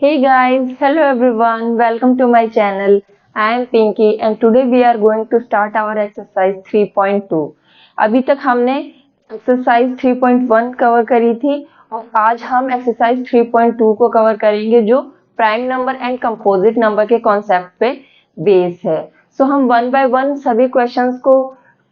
Hey guys, hello everyone, welcome to my channel. I am Pinky and today we are going to start our exercise 3.2. अभी तक हमने exercise 3.1 cover करी थी और आज हम एक्सरसाइज 3.2 को कवर करेंगे जो prime number and composite number के कॉन्सेप्ट पे बेस है। सो हम वन बाय वन सभी क्वेश्चंस को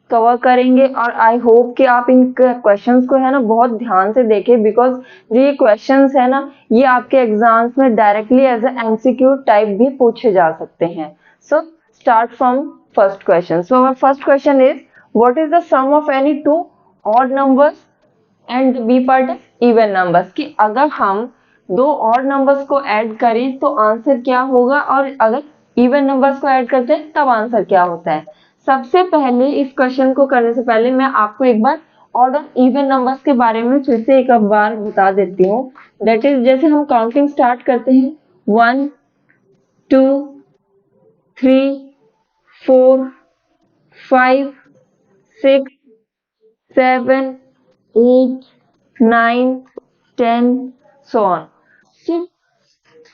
कवर करेंगे और आई होप कि आप इन क्वेश्चंस को है ना बहुत ध्यान से देखें बिकॉज जो ये क्वेश्चंस है ना ये आपके एग्जाम्स में डायरेक्टली एज एमसीक्यू टाइप भी पूछे जा सकते हैं। So start from first question. So our first question is what is the sum of any two odd numbers and B part is even numbers. कि अगर हम दो ऑड नंबर्स को ऐड करें तो आंसर क्या होगा और अगर इवन नंबर्स को ऐड करते हैं तब आंसर क्या होता है। सबसे पहले इस क्वेश्चन को करने से पहले मैं आपको एक बार ऑड और इवन नंबर्स के बारे में फिर से एक बार बता देती हूँ। दैट इज जैसे हम काउंटिंग स्टार्ट करते हैं 1 2 3 4 5 6 7 8 9 10 सो ऑन।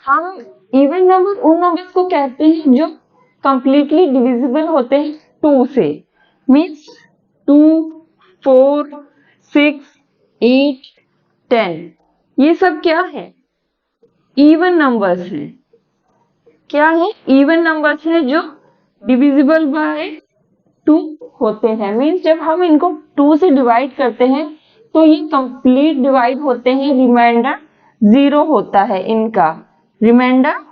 हम इवन नंबर उन नंबर्स को कहते हैं जो कंप्लीटली डिविजिबल होते हैं 2 से। मीन्स 2 4 6 8 10 ये सब क्या है, इवन नंबर्स हैं। क्या है, इवन नंबर्स हैं जो डिविजिबल बाय 2 होते हैं। मीन्स जब हम इनको 2 से डिवाइड करते हैं तो ये कंप्लीट डिवाइड होते हैं, रिमाइंडर 0 होता है, इनका रिमाइंडर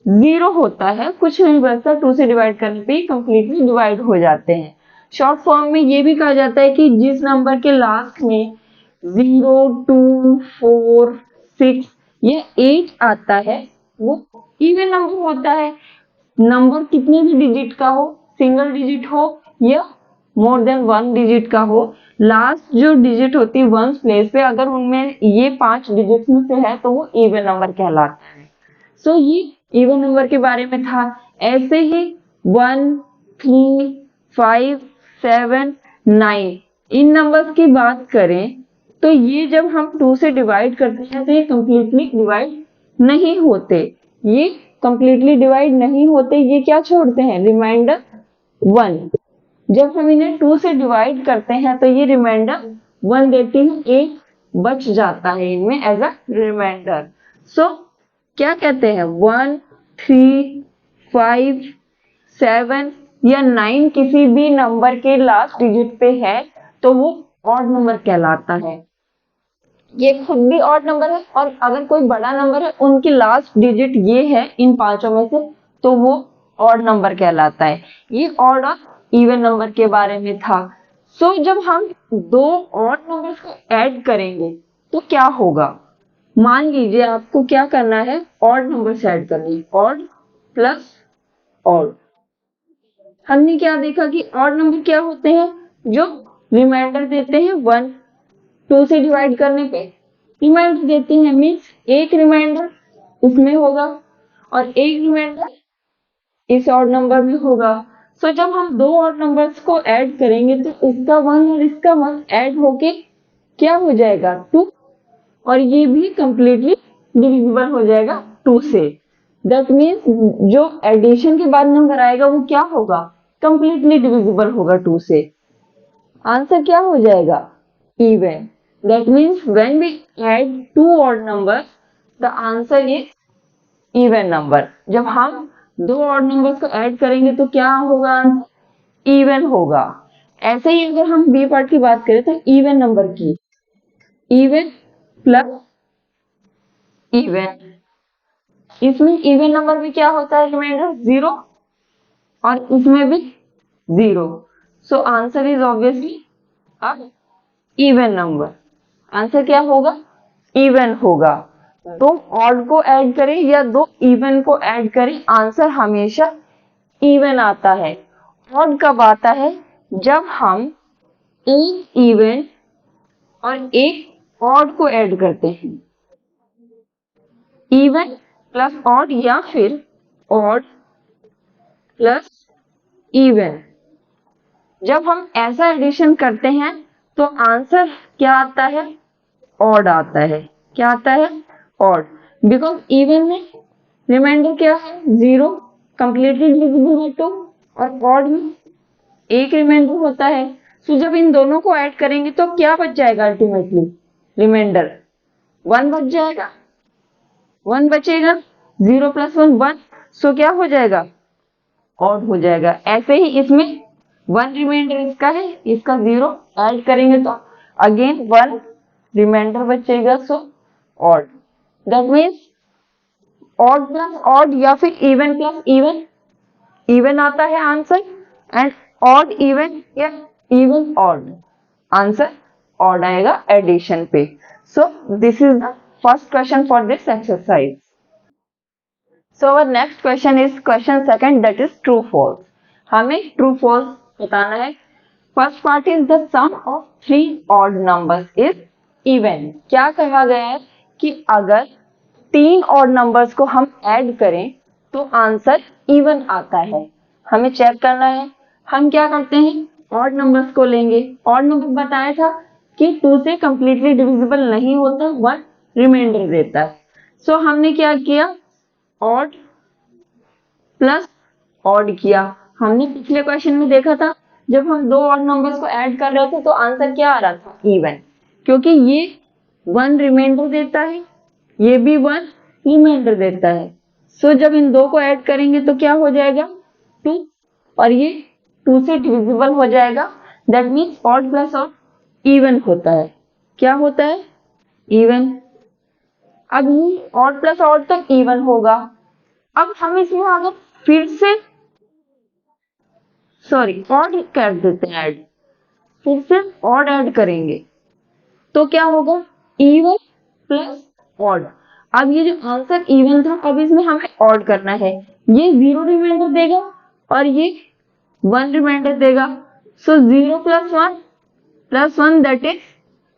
0 होता है, कुछ नहीं बचता। 2 से डिवाइड करने पे कंप्लीटली डिवाइड हो जाते हैं। शॉर्ट फॉर्म में ये भी कहा जाता है कि जिस नंबर के लास्ट में 0 2 4 6 या 8 आता है वो इवन नंबर होता है। नंबर कितने भी डिजिट का हो, सिंगल डिजिट हो या मोर देन 1 डिजिट का हो, लास्ट जो डिजिट होती है वंस प्लेस पे अगर उनमें ये 5 डिजिट में से है तो वो इवन नंबर कहलाता है। सो ये इवन नंबर के बारे में था। ऐसे ही 1 3 5 7 9 इन नंबर्स की बात करें तो ये जब हम 2 से डिवाइड करते हैं तो ये कंप्लीटली डिवाइड नहीं होते। ये कंप्लीटली डिवाइड नहीं होते, ये क्या छोड़ते हैं, रिमाइंडर 1। जब हम इन्हें 2 से डिवाइड करते हैं तो ये रिमाइंडर 1 देती है, एक बच जाता है इनमें एज अ रिमाइंडर। सो क्या कहते हैं, 1 3 5 7 या 9 किसी भी नंबर के लास्ट डिजिट पे है तो वो ऑड नंबर कहलाता है। ये खुद भी ऑड नंबर है और अगर कोई बड़ा नंबर है उनकी लास्ट डिजिट ये है इन पांचों में से तो वो ऑड नंबर कहलाता है। ये ऑड और इवन नंबर के बारे में था। सो जब हम दो ऑड नंबर्स को ऐड करेंगे तो क्या होगा। मान लीजिए आपको क्या करना है, ऑड नंबर से ऐड करनी है, ऑड प्लस ऑड। हमने क्या देखा कि ऑड नंबर क्या होते हैं, जो रिमाइंडर देते हैं 1। 2 से डिवाइड करने पे रिमाइंडर देते हैं, मीन्स एक रिमाइंडर इसमें होगा और एक रिमाइंडर इस ऑड नंबर में होगा। सो जब हम दो ऑड नंबर्स को ऐड करेंगे तो इसका 1 और इसका 1 ऐड होके क्या हो जाएगा, 2। और ये भी कंप्लीटली डिविजिबल हो जाएगा 2 से। दैट मीन्स जो एडिशन के बाद नंबर आएगा वो क्या होगा, कंप्लीटली डिविजिबल होगा 2 से। आंसर क्या हो जाएगा, even. That means when we add two odd numbers, the answer is even number. जब हम दो odd numbers को ऐड करेंगे तो क्या होगा, even होगा। ऐसे ही अगर हम बी पार्ट की बात करें तो even नंबर की, even प्लस even, इसमें even नंबर में क्या होता है, रिमाइंडर 0 और इसमें भी 0। सो answer is obviously a even number. Answer क्या होगा, इवन होगा। दो ऑड को ऐड करें या दो इवन को ऐड करें, आंसर हमेशा इवन आता है। ऑड कब आता है, जब हम एक इवन और एक ऑड को ऐड करते हैं। इवन प्लस ऑड या फिर ऑड प्लस इवन, जब हम ऐसा एडिशन करते हैं तो आंसर क्या आता है, ऑड आता है। क्या आता है, ऑड। बिकॉज इवन में रिमाइंडर क्या है 0, कंप्लीटली डिविजिबल बाय 2, और ऑड में एक रिमाइंडर होता है। सो जब इन दोनों को ऐड करेंगे तो क्या बच जाएगा अल्टीमेटली रिमाइंडर 1 बच जाएगा, 1 बचेगा, 0 + 1 1, सो क्या हो जाएगा ऑड हो जाएगा। ऐसे ही इसमें 1 रिमाइंडर इसका है, इसका 0 ऐड करेंगे तो अगेन 1 रिमाइंडर बचेगा, so odd. That means odd plus odd या फिर इवन प्लस इवन, इवन आता है आंसर, एंड ऑड इवन या इवन ऑड, आंसर ऑड आएगा एडिशन पे। सो this is the first question for this exercise. So our next question is question second, that is true false. हमें true false बताना है। First part is the sum of 3 odd numbers is even. क्या कहा गया है कि अगर 3 odd numbers को हम ऐड करें तो आंसर even आता है। हमें चेक करना है, हम क्या करते हैं odd numbers को लेंगे। odd number बताया था कि 2 से completely divisible नहीं होता, 1 रिमाइंडर देता है। So हमने क्या किया ऑड प्लस ऑड किया। हमने पिछले क्वेश्चन में देखा था जब हम 2 ऑड नंबर्स को ऐड कर रहे थे तो आंसर क्या आ रहा था इवन, क्योंकि ये 1 रिमाइंडर देता है, ये भी 1 रिमाइंडर देता है। सो जब इन दो को ऐड करेंगे तो क्या हो जाएगा 2, और ये 2 से डिविजिबल हो जाएगा। That means odd plus odd even होता है। क्या होता है इवन। अब ये ऑड प्लस ऑड तक इवन होगा। अब हम इसमें अगर फिर से ऑड कर देते हैं ऐड, फिर से ऑड ऐड करेंगे तो क्या होगा इवन प्लस ऑड। अब ये जो आंसर इवन था, अब इसमें हमें ऑड करना है। ये 0 रिमाइंडर देगा और ये 1 रिमाइंडर देगा। सो 0 + 1 दैट इज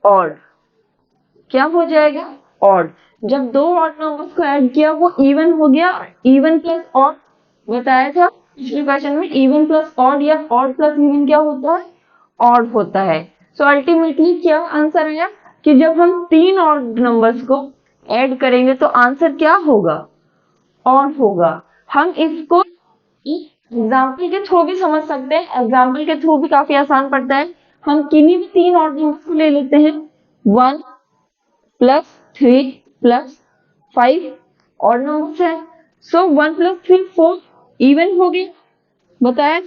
ऑड। क्या हो जाएगा ऑड। जब 2 ऑड नंबर्स को ऐड किया वो इवन हो गया। इवन प्लस ऑड बताया था पिछले क्वेश्चन में, इवन प्लस ऑड या ऑड प्लस इवन क्या होता है ऑड होता है। सो अल्टीमेटली क्या आंसर आया कि जब हम 3 ऑड नंबर्स को ऐड करेंगे तो आंसर क्या होगा ऑड होगा। हम इसको एग्जाम्पल के थ्रू भी समझ सकते हैं, एग्जाम्पल के थ्रू भी काफी आसान पड़ता है। हम किन्हीं भी 3 ऑड नंबर्स को ले लेते हैं, 1 + 3 + 5 ऑड नंबर्स है। सो 1 + 3 4 इवन हो गया, बताया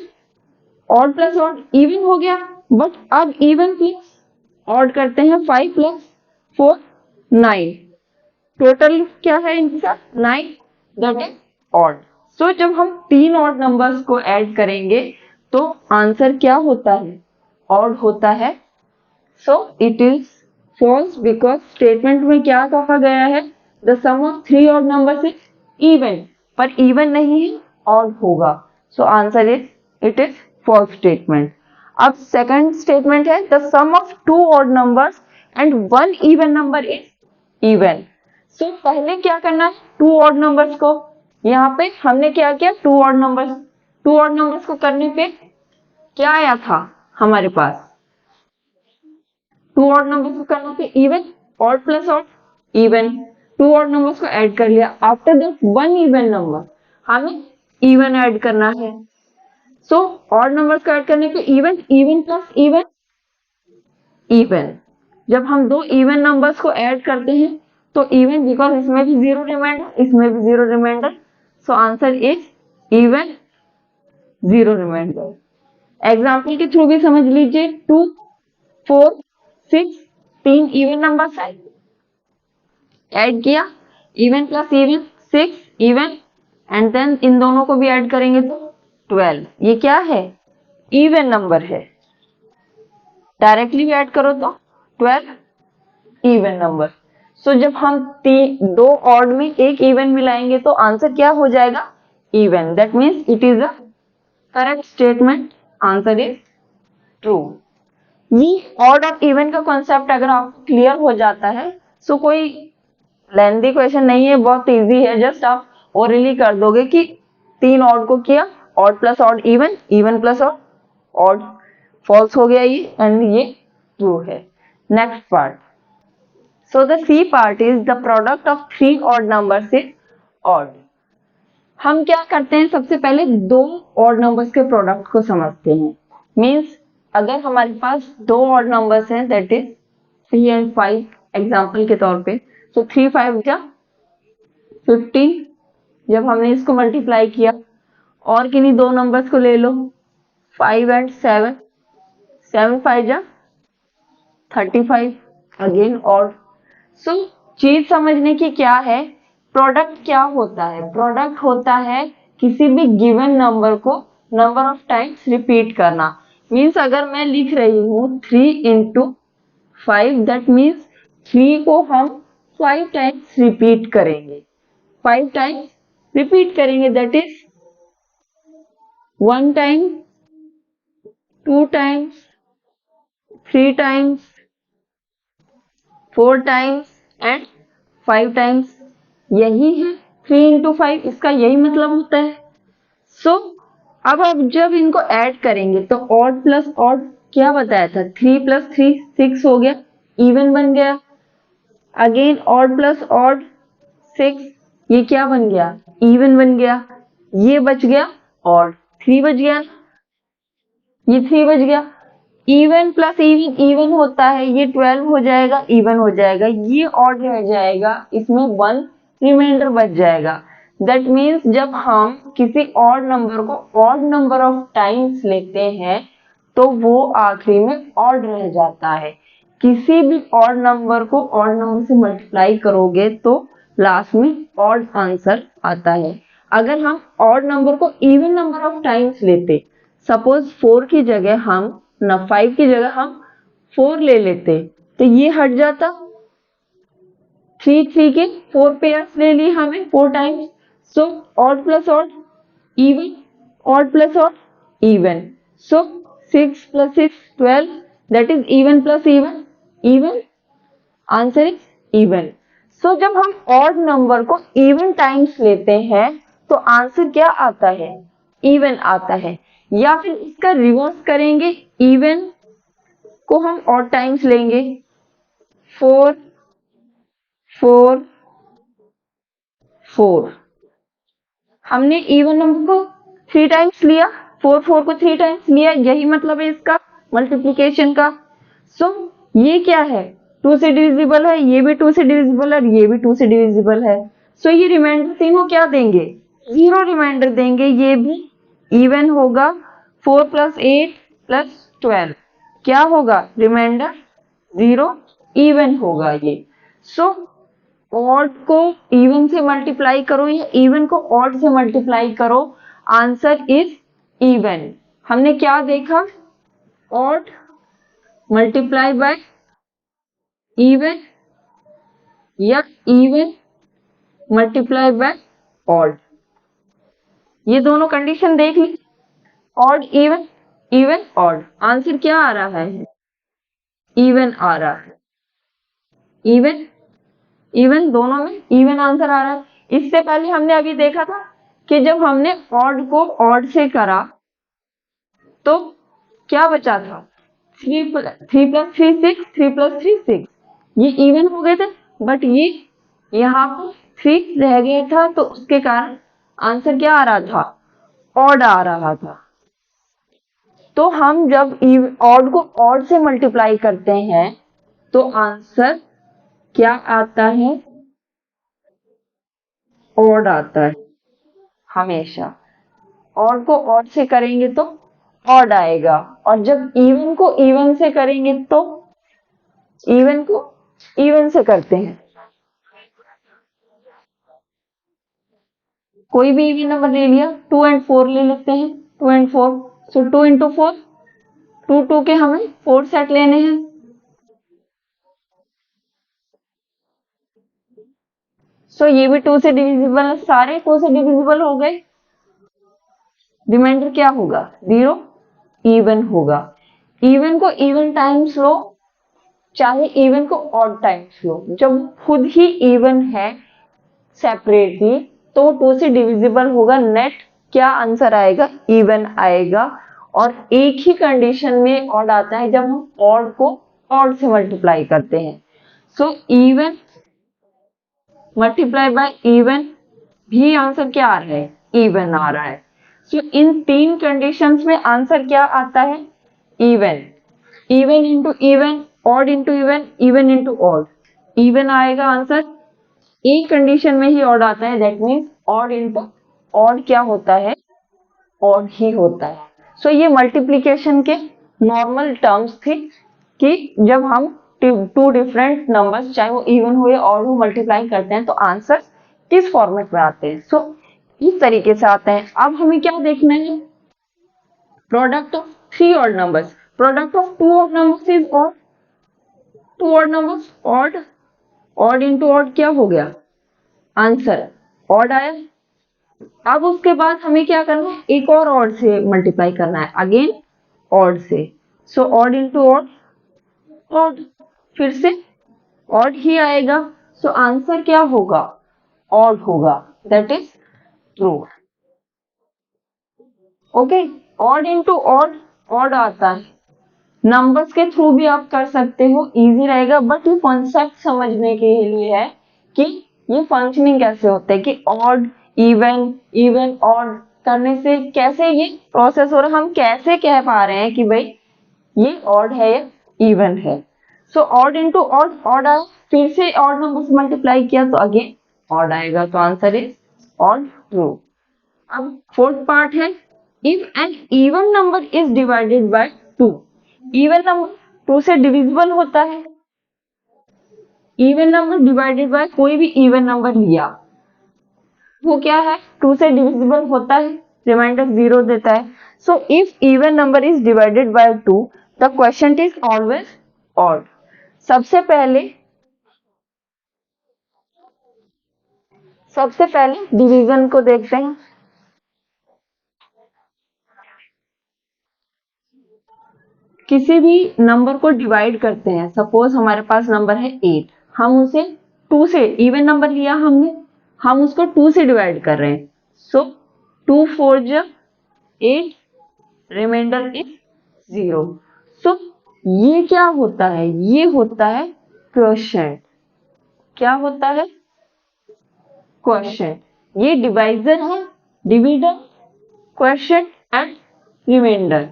ऑड प्लस ऑड इवन हो गया। बट अब इवन प्लस ऑड करते हैं, 5 + 4 9, टोटल क्या है इनका 9, दैट इज ऑड। सो जब हम 3 ऑड नंबर्स को ऐड करेंगे तो आंसर क्या होता है ऑड होता है। So it is false because statement में क्या कहा गया है the sum of 3 odd numbers is even, पर इवन नहीं है ऑड होगा। So answer is it is false statement. अब सेकंड स्टेटमेंट है the sum of 2 odd numbers and 1 even number is even. So पहले क्या करना है 2 ऑड नंबर्स को, यहाँ पे हमने क्या किया 2 ऑड नंबर्स को करने पे क्या आया था हमारे पास 2 ऑड नंबर्स को करने पे even, odd plus odd even. 2 odd numbers को ऐड कर लिया, आफ्टर दैट 1 इवन नंबर हमें इवन ऐड करना है। सो ऑड नंबर्स को ऐड करने पे इवन प्लस इवन। जब हम 2 इवन नंबर्स को ऐड करते हैं तो इवन, बिकॉज इसमें भी 0 रिमाइंडर इसमें भी 0 reminder, so answer is even 0 reminder. Example के थ्रू भी समझ लीजिए 2 4 6 3 इवन नंबर्स है, ऐड किया even plus even 6 even, and then इन दोनों को भी ऐड करेंगे तो 12। ये क्या है इवन नंबर है, डायरेक्टली भी ऐड करो तो 12 इवन नंबर। सो जब हम 2 ऑड में एक इवन मिलाएंगे तो आंसर क्या हो जाएगा even. That means it is a correct statement, answer is true. ये ऑड और इवन का कॉन्सेप्ट अगर आपको क्लियर हो जाता है सो कोई लेंथी क्वेश्चन नहीं है, बहुत इजी है। जस्ट आप ओरली कर दोगे कि 3 ऑड को किया, odd plus odd even, even plus odd, false हो गया ये, एंड ये ट्रू है। Next part So the C part is the product of three odd numbers is odd. हम क्या करते हैं, सबसे पहले दो ऑड नंबर्स के प्रोडक्ट को समझते हैं. मीन्स अगर हमारे पास दो ऑड नंबर्स हैं, दैट इज 3 एंड 5 एग्जाम्पल के तौर पे. तो 3 5 जा 15. जब हमने इसको मल्टीप्लाई किया, और किन्हीं दो नंबर्स को ले लो, 5 एंड 7. 7 5 जा 35. Again odd. सो चीज समझने की क्या है, प्रोडक्ट क्या होता है. प्रोडक्ट होता है किसी भी गिवन नंबर को नंबर ऑफ टाइम्स रिपीट करना. मीन्स अगर मैं लिख रही हूँ 3 इंटू 5, दैट मीन्स 3 को हम 5 टाइम्स रिपीट करेंगे. 5 टाइम्स रिपीट करेंगे, that is 1 time, 2 times, 3 times, 4 times and 5 times. यही है 3 इंटू 5, इसका यही मतलब होता है. सो अब जब इनको ऐड करेंगे तो ऑड प्लस ऑड क्या बताया था, 3 प्लस 3 6 हो गया, इवन बन गया. अगेन ऑड प्लस ऑड 6, ये क्या बन गया, इवन बन गया. ये बच गया ऑड, 3 बच गया, ये 3 बच गया. इवन प्लस इवन इवन होता है, ये 12 हो जाएगा, इवन हो जाएगा. ये ऑड रह जाएगा, इसमें 1 रिमाइंडर बच जाएगा. दैट मीन्स जब हम किसी ऑड नंबर को ऑड नंबर ऑफ टाइम्स लेते हैं तो वो आखिरी में ऑड रह जाता है. किसी भी ऑड नंबर को ऑड नंबर से मल्टीप्लाई करोगे तो लास्ट में ऑड आंसर आता है. अगर हम ऑड नंबर को इवन नंबर ऑफ टाइम्स लेते, सपोज 4 की जगह हम 5 की जगह हम 4 ले लेते, तो ये हट जाता. 3 के 4 पेयर्स ले लिए हमें 4 times. So odd plus odd even, odd plus odd even. So 6 plus 6 12, that is even plus even, even. Answer is even. So जब हम ऑड नंबर को इवन टाइम्स लेते हैं तो आंसर क्या आता है, इवन आता है. या फिर इसका रिवर्स करेंगे, इवन को हम ऑड टाइम्स लेंगे, 4 4 4. हमने इवन नंबर को 3 टाइम्स लिया, 4 4 को 3 टाइम्स लिया, यही मतलब है इसका मल्टीप्लिकेशन का. सो ये क्या है, 2 से डिविजिबल है, ये भी 2 से डिविजिबल है, ये भी 2 से डिविजिबल है. सो ये रिमाइंडर तीनों क्या देंगे, 0 रिमाइंडर देंगे. ये भी इवन होगा. 4 प्लस 8 प्लस 12 क्या होगा, रिमाइंडर 0, इवन होगा ये. सो ऑड को इवन से मल्टीप्लाई करो या इवन को ऑड से मल्टीप्लाई करो, आंसर इज इवन. हमने क्या देखा, ऑड मल्टीप्लाई बाय इवन या इवन मल्टीप्लाई बाय ऑड, ये दोनों कंडीशन देख ली. Odd even, even odd, answer क्या आ रहा है, इवन आ रहा है. इवन इवन दोनों में इवन आंसर आ रहा है. इससे पहले हमने अभी देखा था कि जब हमने ऑड को ऑड से करा तो क्या बचा था, 3 प्लस 3 6, 3 प्लस 3 6. ये इवन हो गए थे, बट ये यहाँ पर 3 रह गया था, तो उसके कारण आंसर क्या आ रहा था, ऑड आ रहा था. तो हम जब ऑड को ऑड से मल्टीप्लाई करते हैं तो आंसर क्या आता है, ऑड आता है. हमेशा ऑड को ऑड से करेंगे तो ऑड आएगा, और जब इवन को इवन से करेंगे तो इवन को इवन से करते हैं. कोई भी इवन नंबर ले लिया, 2 एंड 4 ले लेते हैं, 2 एंड 4. सो 2 इंटू 4, 2 2 के हमें 4 सेट लेने हैं. सो ये भी 2 से डिविजिबल है, सारे 2 से डिविजिबल हो गए. रिमाइंडर क्या होगा, 0, इवन होगा. इवन को इवन टाइम्स लो, चाहे इवन को ऑड टाइम्स लो, जब खुद ही इवन है सेपरेटली तो 2 से डिविजिबल होगा. नेट क्या आंसर आएगा, इवन आएगा. और एक ही कंडीशन में ऑड आता है जब हम ऑड को ऑड से मल्टीप्लाई करते हैं. So even multiply by even भी आंसर क्या आ रहा है, इवन आ रहा है। सो इन तीन कंडीशंस में आंसर क्या आता है, even. Even into even, odd into even, even into odd, even आएगा आंसर। एक कंडीशन में ही ऑड आता है, that means odd into odd क्या होता है, ऑड ही होता है। सो ये मल्टीप्लीकेशन के नॉर्मल टर्म्स थे कि जब हम टू डिफरेंट नंबर्स चाहे वो इवन हो या ऑड हो मल्टीप्लाई करते हैं तो आंसर किस फॉर्मेट में आते हैं। सो इस तरीके से आते हैं। अब हमें क्या देखना है, product of three odd numbers, product of two odd numbers is odd, two odd numbers odd, odd into odd क्या हो गया, आंसर ऑड आया। अब उसके बाद हमें क्या करना है, एक और ऑड से मल्टीप्लाई करना है, अगेन ऑड से। So odd into odd, odd, फिर से ऑड ही आएगा। सो आंसर क्या होगा, ऑड होगा, that is true. Okay, odd into odd, odd आता है। नंबर्स के थ्रू भी आप कर सकते हो, इजी रहेगा, बट ये कॉन्सेप्ट समझने के लिए है कि ये फंक्शनिंग कैसे होते हैं, कि ऑड इवन, इवन ऑड करने से कैसे ये प्रोसेस हो रहा है, हम कैसे कह पा रहे हैं कि भाई ये ऑड है या इवन है। So odd into odd, odd आया, फिर से ऑड नंबर से मल्टीप्लाई किया तो अगेन ऑड आएगा, तो आंसर इज ऑड, ट्रू। अब फोर्थ पार्ट है, if an even number is divided by two, even number two से डिविजिबल होता है, इवन नंबर डिवाइडेड बाय कोई भी इवन नंबर लिया वो क्या है, टू से डिविजिबल होता है, रिमाइंडर जीरो देता है। So if even number is divided by to the question is always odd. सबसे पहले डिवीजन को देखते हैं। किसी भी नंबर को डिवाइड करते हैं, सपोज हमारे पास नंबर है 8, हम उसे 2 से, इवन नंबर लिया हमने, हम उसको 2 से डिवाइड कर रहे हैं। सो 2 4 जा 8, रिमाइंडर इज 0। सो ये क्या होता है, ये होता है क्वोशिएंट। क्या होता है, क्वोशिएंट। ये डिवाइजर है, divider, quotient and reminder.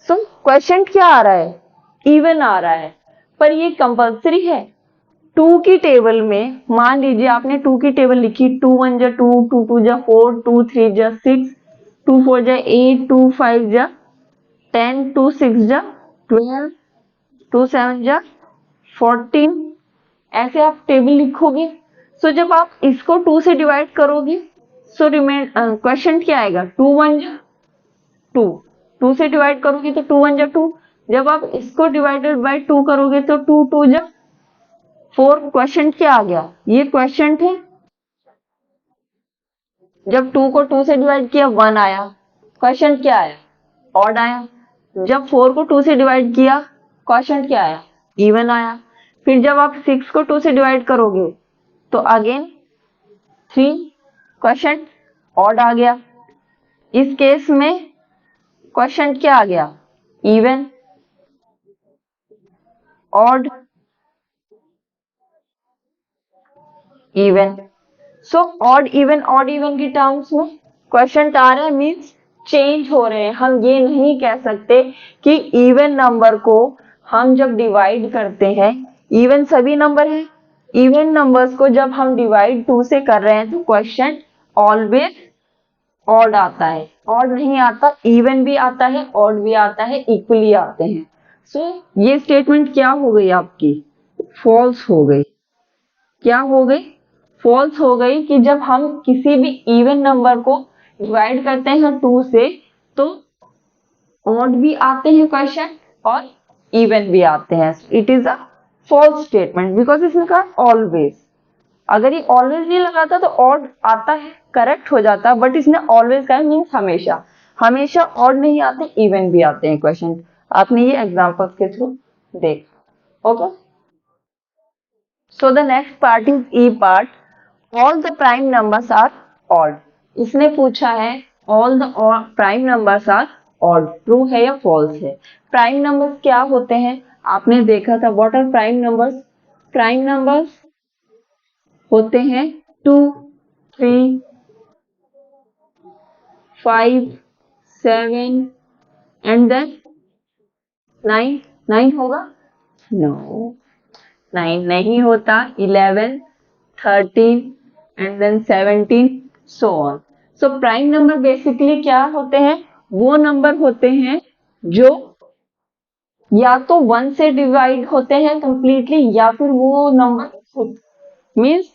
So quotient क्या आ रहा है, इवन आ रहा है, पर ये कंपल्सरी है। टू की टेबल में मान लीजिए आपने टू की टेबल लिखी, 2 1 जा 2, 2 2 जा 4, 2 3 जा 6, 2 4 जा 8, 2 5 जा 10, 2 6 जा 12, 2 7 जा 14, ऐसे आप टेबल लिखोगे। सो जब आप इसको 2 से डिवाइड करोगे, सो क्वेश्चन क्या आएगा, 2 1 जा 2, 2 से डिवाइड करोगे तो 2 1 जा 2, जब आप इसको डिवाइडेड बाय 2 करोगे तो 2 2 जा 4, क्वेश्चन क्या आ गया, ये क्वेश्चन है। जब 2 को 2 से डिवाइड किया 1 आया, क्वेश्चन क्या आया, ऑड आया। जब 4 को 2 से डिवाइड किया, क्वेश्चन क्या आया, इवन आया। फिर जब आप 6 को 2 से डिवाइड करोगे तो अगेन 3, क्वेश्चन ऑड आ गया। इस केस में क्वेश्चन क्या आ गया, even, odd, even. So odd even की टर्म्स में क्वेश्चन आ रहा है, मीन्स चेंज हो रहे हैं। हम ये नहीं कह सकते कि इवन नंबर को हम जब डिवाइड करते हैं, इवन सभी नंबर है, इवन नंबर्स को जब हम डिवाइड 2 से कर रहे हैं तो क्वेश्चन ऑलवेज ऑड आता है, ऑड नहीं आता, इवन भी आता है, ऑड भी आता है, इक्वली आते हैं। सो ये स्टेटमेंट क्या हो गई आपकी, फॉल्स हो गई। क्या हो गई, फॉल्स हो गई, कि जब हम किसी भी इवन नंबर को डिवाइड करते हैं 2 से तो ऑड भी आते हैं क्वेश्चन और इवन भी आते हैं। It is a false statement because इसने कहा ऑलवेज। अगर ये ऑलवेज नहीं लगाता तो ऑड आता है, करेक्ट हो जाता, बट इसने ऑलवेज कहा, मीन्स हमेशा, हमेशा ऑड नहीं आते, इवन भी आते हैं क्वेश्चन। आपने ये एग्जांपल्स के थ्रू देखा। Okay, so the next part is E part, all the prime numbers are odd. इसने पूछा है all the prime numbers are odd, true है या फॉल्स है। प्राइम नंबर्स क्या होते हैं, आपने देखा था, what are prime numbers, prime numbers होते हैं 2, 3, 5, 7 एंड देन 9। 9 होगा? नो, 9 नहीं होता। 11, 13 and then 17 so on. So prime number basically क्या होते हैं? वो नंबर होते हैं जो या तो 1 से डिवाइड होते हैं कंप्लीटली, या फिर वो नंबर मीन्स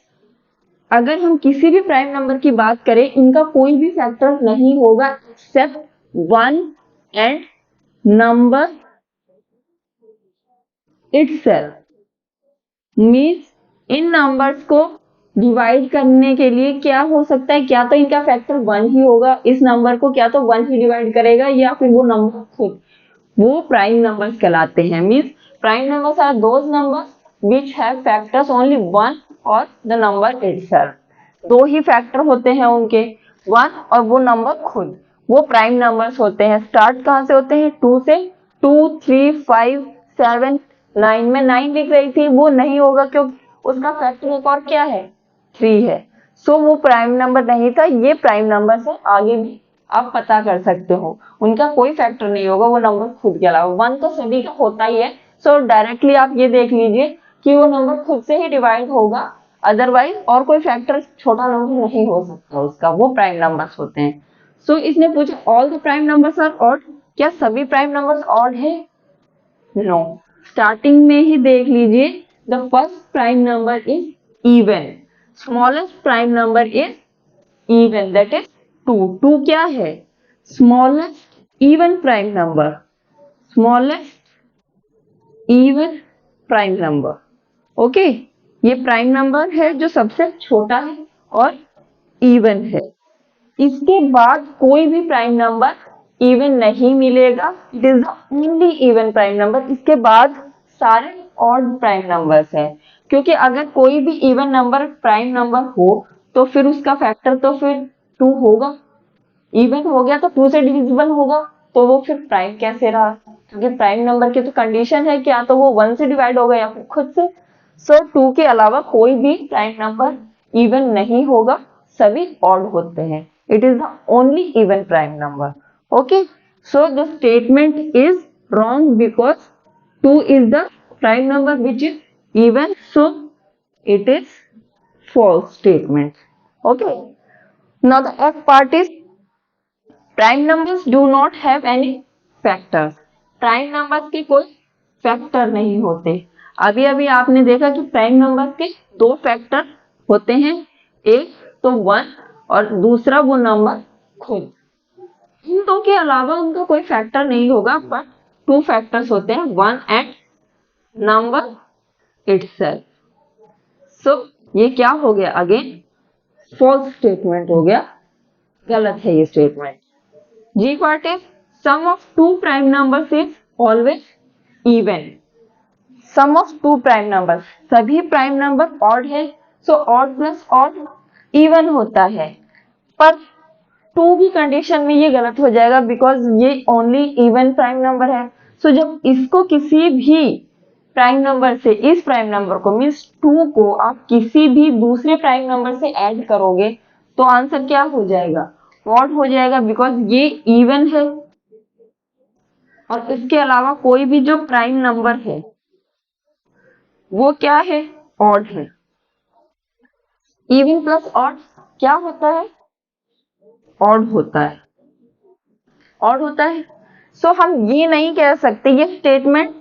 अगर हम किसी भी प्राइम नंबर की बात करें, इनका कोई भी फैक्टर नहीं होगा except 1 and number itself. Means इन नंबर्स को डिवाइड करने के लिए क्या हो सकता है, क्या तो इनका फैक्टर 1 ही होगा, इस नंबर को क्या तो 1 ही डिवाइड करेगा, या फिर वो नंबर खुद, वो प्राइम नंबर्स कहलाते हैं। Means prime numbers are those numbers which have factors only 1 or the number itself। दो ही फैक्टर होते हैं उनके, 1 और वो नंबर खुद, वो प्राइम नंबर्स होते हैं। स्टार्ट कहाँ से होते हैं? 2 से। 2, 3, 5, 7, 9 में 9 लिख रही थी, वो नहीं होगा क्योंकि उसका फैक्टर एक और क्या है? 3 है। सो वो प्राइम नंबर नहीं था। ये प्राइम नंबर है, आगे भी आप पता कर सकते हो, उनका कोई फैक्टर नहीं होगा, वो नंबर खुद के अलावा। 1 तो सभी का होता ही है, सो डायरेक्टली आप ये देख लीजिए कि वो नंबर खुद से ही डिवाइड होगा, अदरवाइज और कोई फैक्टर छोटा नंबर नहीं हो सकता उसका, वो प्राइम नंबर्स होते हैं। सो इसने पूछा all the prime numbers are odd, क्या सभी प्राइम नंबर्स ऑड है? नो। स्टार्टिंग में ही देख लीजिए, the first prime number is even, smallest prime number is even, that is 2। 2 क्या है? Smallest even prime number, smallest even prime number. Okay, ये प्राइम नंबर है जो सबसे छोटा है और इवन है। इसके बाद कोई भी प्राइम नंबर इवन नहीं मिलेगा, it is the only even prime number. इसके बाद सारे ऑड प्राइम नंबर्स हैं, क्योंकि अगर कोई भी इवन नंबर प्राइम नंबर हो तो फिर उसका फैक्टर तो फिर 2 होगा। इवन हो गया तो 2 से डिविजिबल होगा, तो वो फिर प्राइम कैसे रहा? क्योंकि प्राइम नंबर की तो कंडीशन है कि या तो वो 1 से डिवाइड होगा या फिर खुद से। सो 2 के अलावा कोई भी प्राइम नंबर इवन नहीं होगा, सभी ऑड होते हैं। It is the only even prime number. Okay, so the statement is wrong because 2 इज the prime number which is even, so it is false statement। Okay, now the F part is prime numbers do not have any factors। Prime numbers के कोई factor नहीं होते। अभी अभी आपने देखा कि प्राइम नंबर्स के 2 फैक्टर होते हैं, एक तो 1 और दूसरा वो नंबर खुद। इन दो के अलावा उनका कोई फैक्टर नहीं होगा, बट 2 फैक्टर्स होते हैं, 1 एंड नंबर इटसेल्फ। सो ये क्या हो गया? अगेन फॉल्स स्टेटमेंट हो गया, गलत है ये statement. G part is sum of 2 prime numbers is always even. Sum of 2 prime numbers, सभी प्राइम नंबर ऑड है, so odd plus odd even होता है। पर 2 की कंडीशन में ये गलत हो जाएगा बिकॉज ये ओनली इवन प्राइम नंबर है। सो जब इसको किसी भी प्राइम नंबर से, इस प्राइम नंबर को मीन्स 2 को आप किसी भी दूसरे प्राइम नंबर से ऐड करोगे तो आंसर क्या हो जाएगा? ऑड हो जाएगा, बिकॉज ये इवन है और इसके अलावा कोई भी जो प्राइम नंबर है वो क्या है? ऑड है। इवन प्लस ऑड क्या होता है? ऑड होता है। ऑड होता है। सो हम ये नहीं कह सकते, ये स्टेटमेंट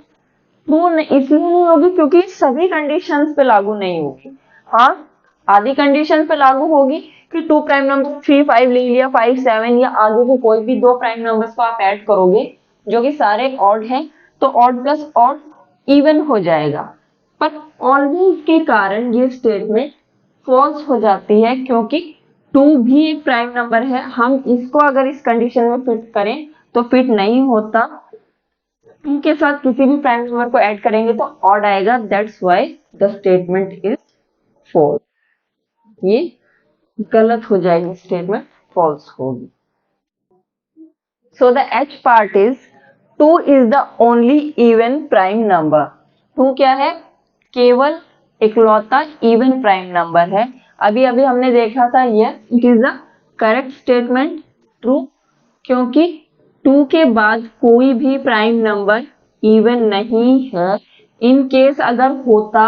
ट्रू इसलिए नहीं होगी क्योंकि सभी कंडीशंस पे लागू नहीं होगी। हाँ, आधी कंडीशन पे लागू होगी कि 2 प्राइम नंबर 3, 5 ले लिया, 5, 7 या आगे के कोई भी 2 प्राइम नंबर्स को आप ऐड करोगे जो कि सारे ऑड हैं, तो ऑड प्लस ऑड इवन हो जाएगा। पर ऑलवेज के कारण ये स्टेटमेंट फॉल्स हो जाती है, क्योंकि 2 भी एक प्राइम नंबर है। हम इसको अगर इस कंडीशन में फिट करें तो फिट नहीं होता, 2 के साथ किसी भी प्राइम नंबर को ऐड करेंगे तो ऑड आएगा, that's why the statement is false. ये गलत हो जाएगी, स्टेटमेंट फॉल्स होगी। So the H part is 2 इज the only even prime number. 2 क्या है? केवल इकलौता इवन प्राइम नंबर है। अभी अभी हमने देखा था yes it is the correct statement, true, क्योंकि 2 के बाद कोई भी प्राइम नंबर इवन नहीं है। इन केस अगर होता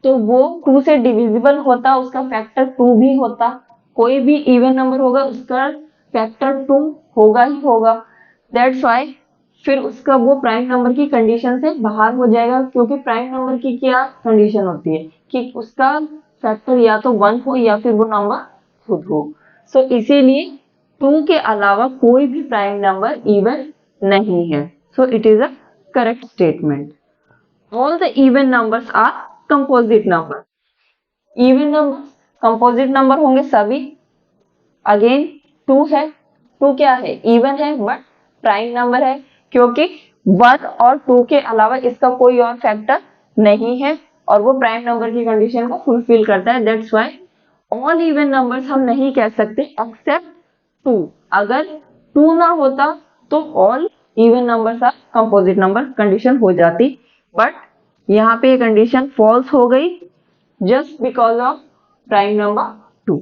तो वो 2 से डिविजिबल होता, उसका फैक्टर 2 भी होता। कोई भी इवन नंबर होगा उसका फैक्टर 2 होगा ही होगा। दैट्स व्हाई फिर उसका वो प्राइम नंबर की कंडीशन से बाहर हो जाएगा, क्योंकि प्राइम नंबर की क्या कंडीशन होती है कि उसका फैक्टर या तो 1 हो या फिर वो नंबर खुद हो। सो इसीलिए 2 के अलावा कोई भी प्राइम नंबर इवन नहीं है। So it is a correct statement. All the even numbers are composite number. Even number composite number होंगे सभी। अगेन 2 है, 2 क्या है, इवन है बट प्राइम नंबर है, क्योंकि 1 और 2 के अलावा इसका कोई और फैक्टर नहीं है और वो प्राइम नंबर की कंडीशन को फुलफिल करता है। That's why all even numbers हम नहीं कह सकते एक्सेप्ट 2। अगर 2 ना होता तो all even numbers are composite number condition हो जाती, बट यहाँ पे ये कंडीशन फॉल्स हो गई just because of prime number 2.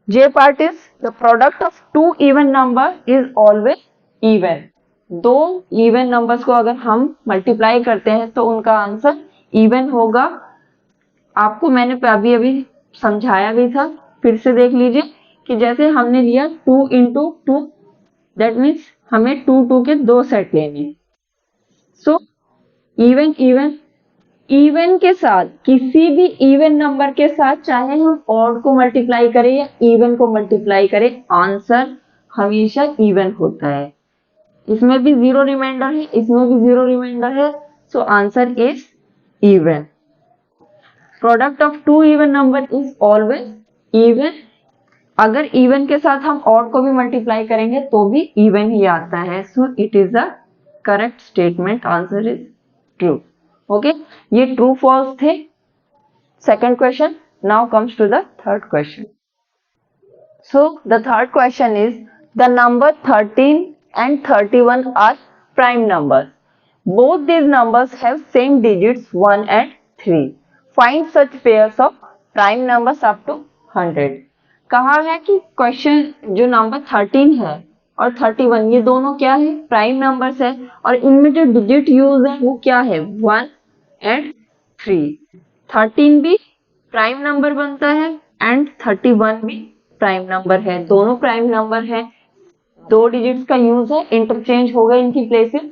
J part is the product of two even number is always even. दो even numbers को अगर हम मल्टीप्लाई करते हैं तो उनका आंसर even होगा। आपको मैंने अभी अभी समझाया भी था, फिर से देख लीजिए कि जैसे हमने लिया 2 into 2, दैट मीन्स हमें 2 के दो सेट लेने। सो इवन इवन इवन के साथ किसी भी इवन नंबर के साथ चाहे हम ऑड को मल्टीप्लाई करें या इवन को मल्टीप्लाई करें, आंसर हमेशा इवन होता है। इसमें भी जीरो रिमाइंडर है, इसमें भी जीरो रिमाइंडर है, so answer is even. Product of two even number is always even. अगर इवन के साथ हम ऑड को भी मल्टीप्लाई करेंगे तो भी इवन ही आता है। So it is a correct statement, answer is true. Okay, ये ट्रू फॉल्स थे second question. Now comes to the third question. So the third question is the number 13 and 31 are prime numbers. Both these numbers have same digits 1 and 3. Find such pairs of prime numbers up to 100. कहा है कि question जो number 13 है और 31 ये दोनों क्या है, प्राइम नंबर्स है, और इनमें जो डिजिट यूज है वो क्या है, 1 एंड 3। 13 भी प्राइम नंबर बनता है एंड 31 भी प्राइम नंबर है, दोनों प्राइम नंबर है। दो डिजिट्स का यूज है, इंटरचेंज हो गए इनकी प्लेसेस,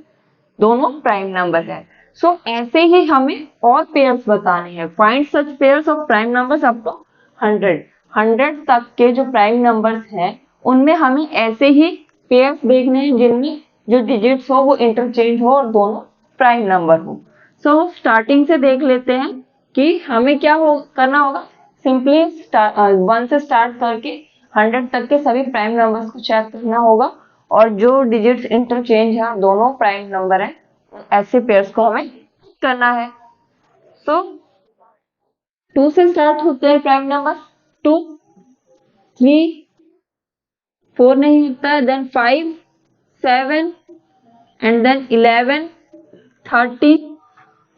दोनों प्राइम नंबर है। सो ऐसे ही हमें और पेयर्स बताने हैं। Find such pairs of prime numbers up to 100। 100 तक के जो प्राइम नंबर्स हैं उनमें हमें ऐसे ही पेयर्स देखने हैं जिनमें जो डिजिट्स हो वो इंटरचेंज हो और दोनों प्राइम नंबर हो। सो स्टार्टिंग से देख लेते हैं कि हमें क्या करना होगा। सिंपली 1 से स्टार्ट करके 100 तक के सभी प्राइम नंबर्स को चेक करना होगा और जो डिजिट्स इंटरचेंज है दोनों प्राइम नंबर है, ऐसे पेयर्स को हमें करना है। सो 2 से स्टार्ट होते हैं प्राइम नंबर, 2, 3, 4 नहीं होता है, देन 5, 7 एंड देन 11, 30,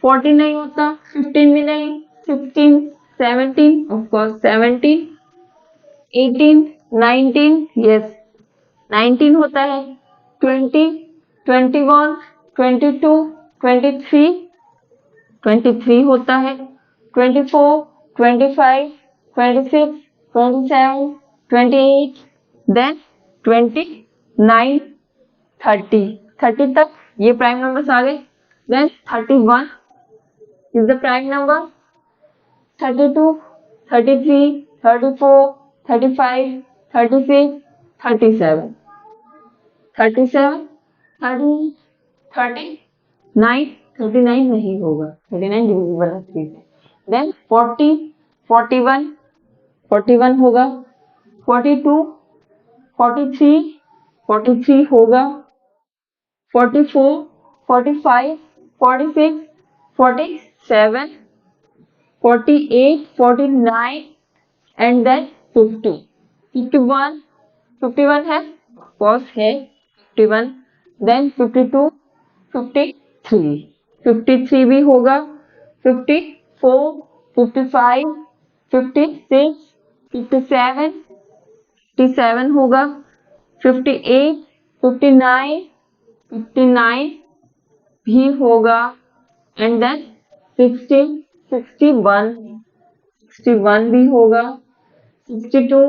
14 नहीं होता, 15 भी नहीं, 16, 17 ऑफ कोर्स 17, 18, 19 यस 19 होता है, 20, 21, 22, 23, 23 होता है, 24, 25, 26, 27, 28, देन 29, 30, 30 तक ये प्राइम नंबर्स आ गए। Then 31 is the prime number, 32, 33, 34, 35, 36, 37, 37, 30, 39, 39 नहीं होगा, 39 डिविजिबल है 3 से। देन 40, 41, 41 होगा, 42, 43, 43 होगा, 44, 45, 46, 47, 48, 49 and then 50, 51, 51 है, of course है 51, then 52, 53, 53 भी होगा, 54, 55, 56, 57, 57 होगा, 58, 59, 59 भी होगा, एंड देन 60, 61, 61 भी होगा, 62,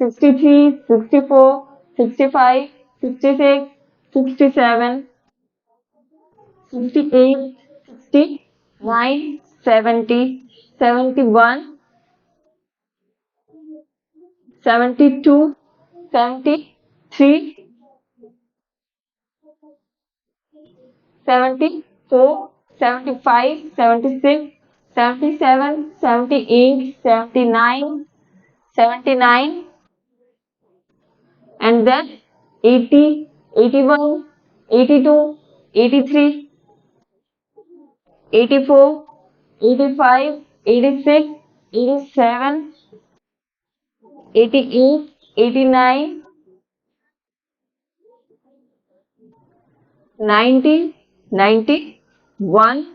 63, 64, 65, 66, 67, 68, 69, 70, 71, 72, 73, 74, 75, 76, 77, 78, 79, 79, and then 80, 81, 82, 83, 84, 85, 86, 87, 88, 89, 90, 91,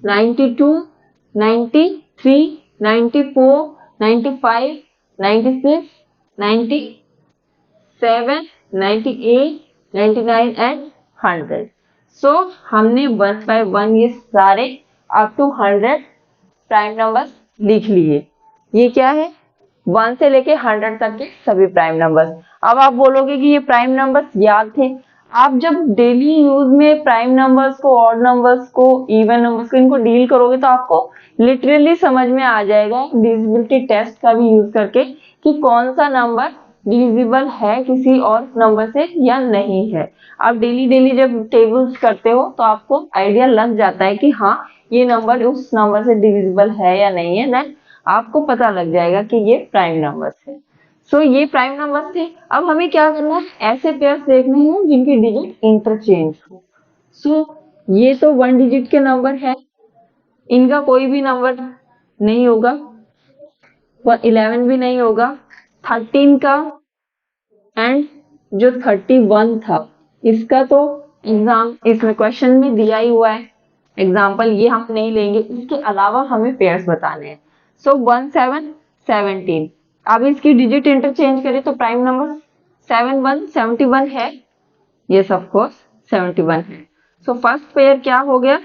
92, 93, 94, 95, 96, 97, 98, 99 एंड 100. सो हमने 1 by 1 ये सारे अप टू 100 प्राइम नंबर्स लिख लिए. ये क्या है? 1 से लेके 100 तक के सभी प्राइम नंबर्स. अब आप बोलोगे कि ये प्राइम नंबर्स याद थे. आप जब डेली यूज में प्राइम नंबर्स को, ऑड नंबर्स को, इवन नंबर्स को, इनको डील करोगे तो आपको लिटरली समझ में आ जाएगा डिविजिबिलिटी टेस्ट का भी यूज करके कि कौन सा नंबर डिविजिबल है किसी और नंबर से या नहीं है. आप डेली जब टेबल्स करते हो तो आपको आइडिया लग जाता है कि हाँ ये नंबर उस नंबर से डिविजिबल है या नहीं है. देन आपको पता लग जाएगा कि ये प्राइम नंबर्स है. सो ये प्राइम नंबर्स थे. अब हमें क्या करना है? ऐसे पेयर्स देखने हैं जिनकी डिजिट इंटरचेंज हो. सो ये तो 1 डिजिट के नंबर है, इनका कोई भी नंबर नहीं होगा, 11 भी नहीं होगा, 13 का एंड जो 31 था इसका तो एग्जाम इसमें क्वेश्चन में दिया ही हुआ है. एग्जाम्पल ये हम नहीं लेंगे, इसके अलावा हमें पेयर्स बताने हैं. सो 1, 7, 17. अब इसकी डिजिट इंटरचेंज करें तो प्राइम नंबर 7, 1, 71 है. यस ऑफ कोर्स 71 है. सो फर्स्ट पेयर क्या हो गया?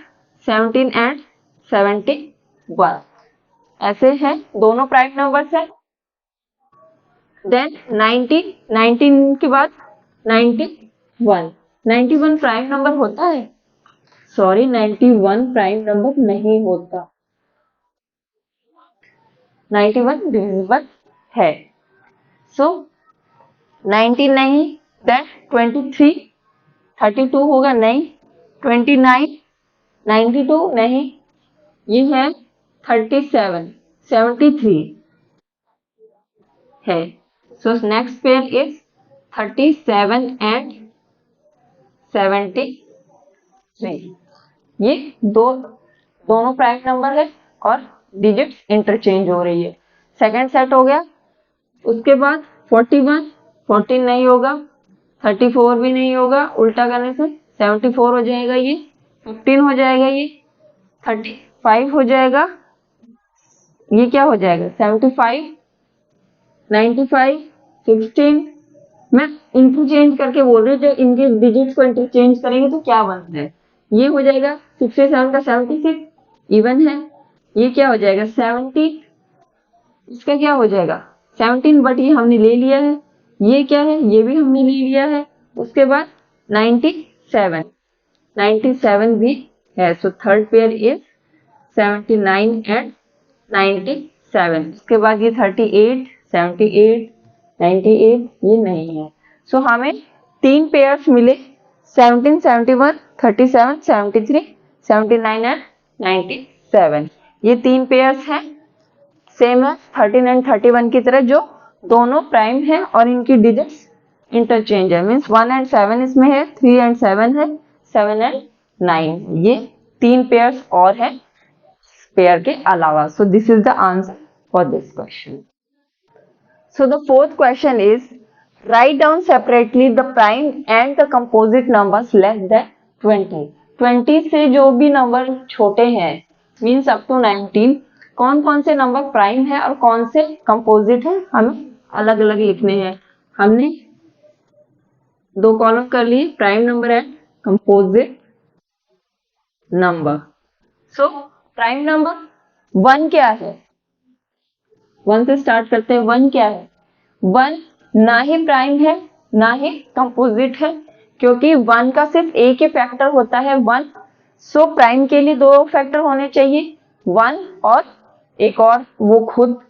17 एंड 71. ऐसे है, दोनों प्राइम नंबर्स है. देन 19 के बाद 91. 91 प्राइम नंबर होता है? सॉरी, 91 प्राइम नंबर नहीं होता. 91 डिविजिबल है. सो 19 नहीं, देन 23, 32 होगा नहीं, 29, 92 नहीं, ये है 37, 73 है. So next pair is 37 and 73. ये दोनों प्राइम नंबर है और डिजिट्स इंटरचेंज हो रही है. सेकंड सेट हो गया. उसके बाद 41, 14 नहीं होगा, 34 भी नहीं होगा, उल्टा करने से 74 हो जाएगा, ये 15 हो जाएगा, ये 35 हो जाएगा, ये क्या हो जाएगा 75, 95, 16. मैं इंटरचेंज करके बोल रही हूँ, जब इनके डिजिट्स को इंटरचेंज करेंगे तो क्या बनता है? ये हो जाएगा 67 का 76 इवन है. ये क्या हो जाएगा 70, इसका क्या हो जाएगा 17, बट ये हमने ले लिया है. ये क्या है? ये भी हमने ले लिया है. उसके बाद 97, 97 भी है. So third pair is 79 and 97. उसके बाद ये 38, 78, 98 ये नहीं है. सो हमें 3 पेयर्स मिले, 17, 71, 37, 73, 79 एंड 97. ये 3 पेयर्स हैं, सेम है 13 एंड 31 की तरह, जो दोनों प्राइम है और इनकी डिजिट्स इंटरचेंज है. मीन्स 1 एंड 7 इसमें है, 3 एंड 7 है, 7 एंड 9. ये 3 पेयर्स और है पेयर के अलावा. सो this is the answer for this question. So the fourth question is write down separately the prime and the composite numbers less than 20. 20 से जो भी नंबर छोटे हैं मीन्स अप टू 19 कौन कौन से नंबर प्राइम है और कौन से कंपोजिट है हमें अलग अलग लिखने हैं। हमने 2 कॉलम कर लिए, prime number and composite number. So prime number 1 क्या है, 1 से स्टार्ट करते हैं। 1 क्या है, 1 ना ही प्राइम है ना ही कंपोजिट है, क्योंकि 1 का सिर्फ एक ही फैक्टर होता है 1। सो प्राइम के लिए 2 फैक्टर होने चाहिए, 1 और एक और वो खुद।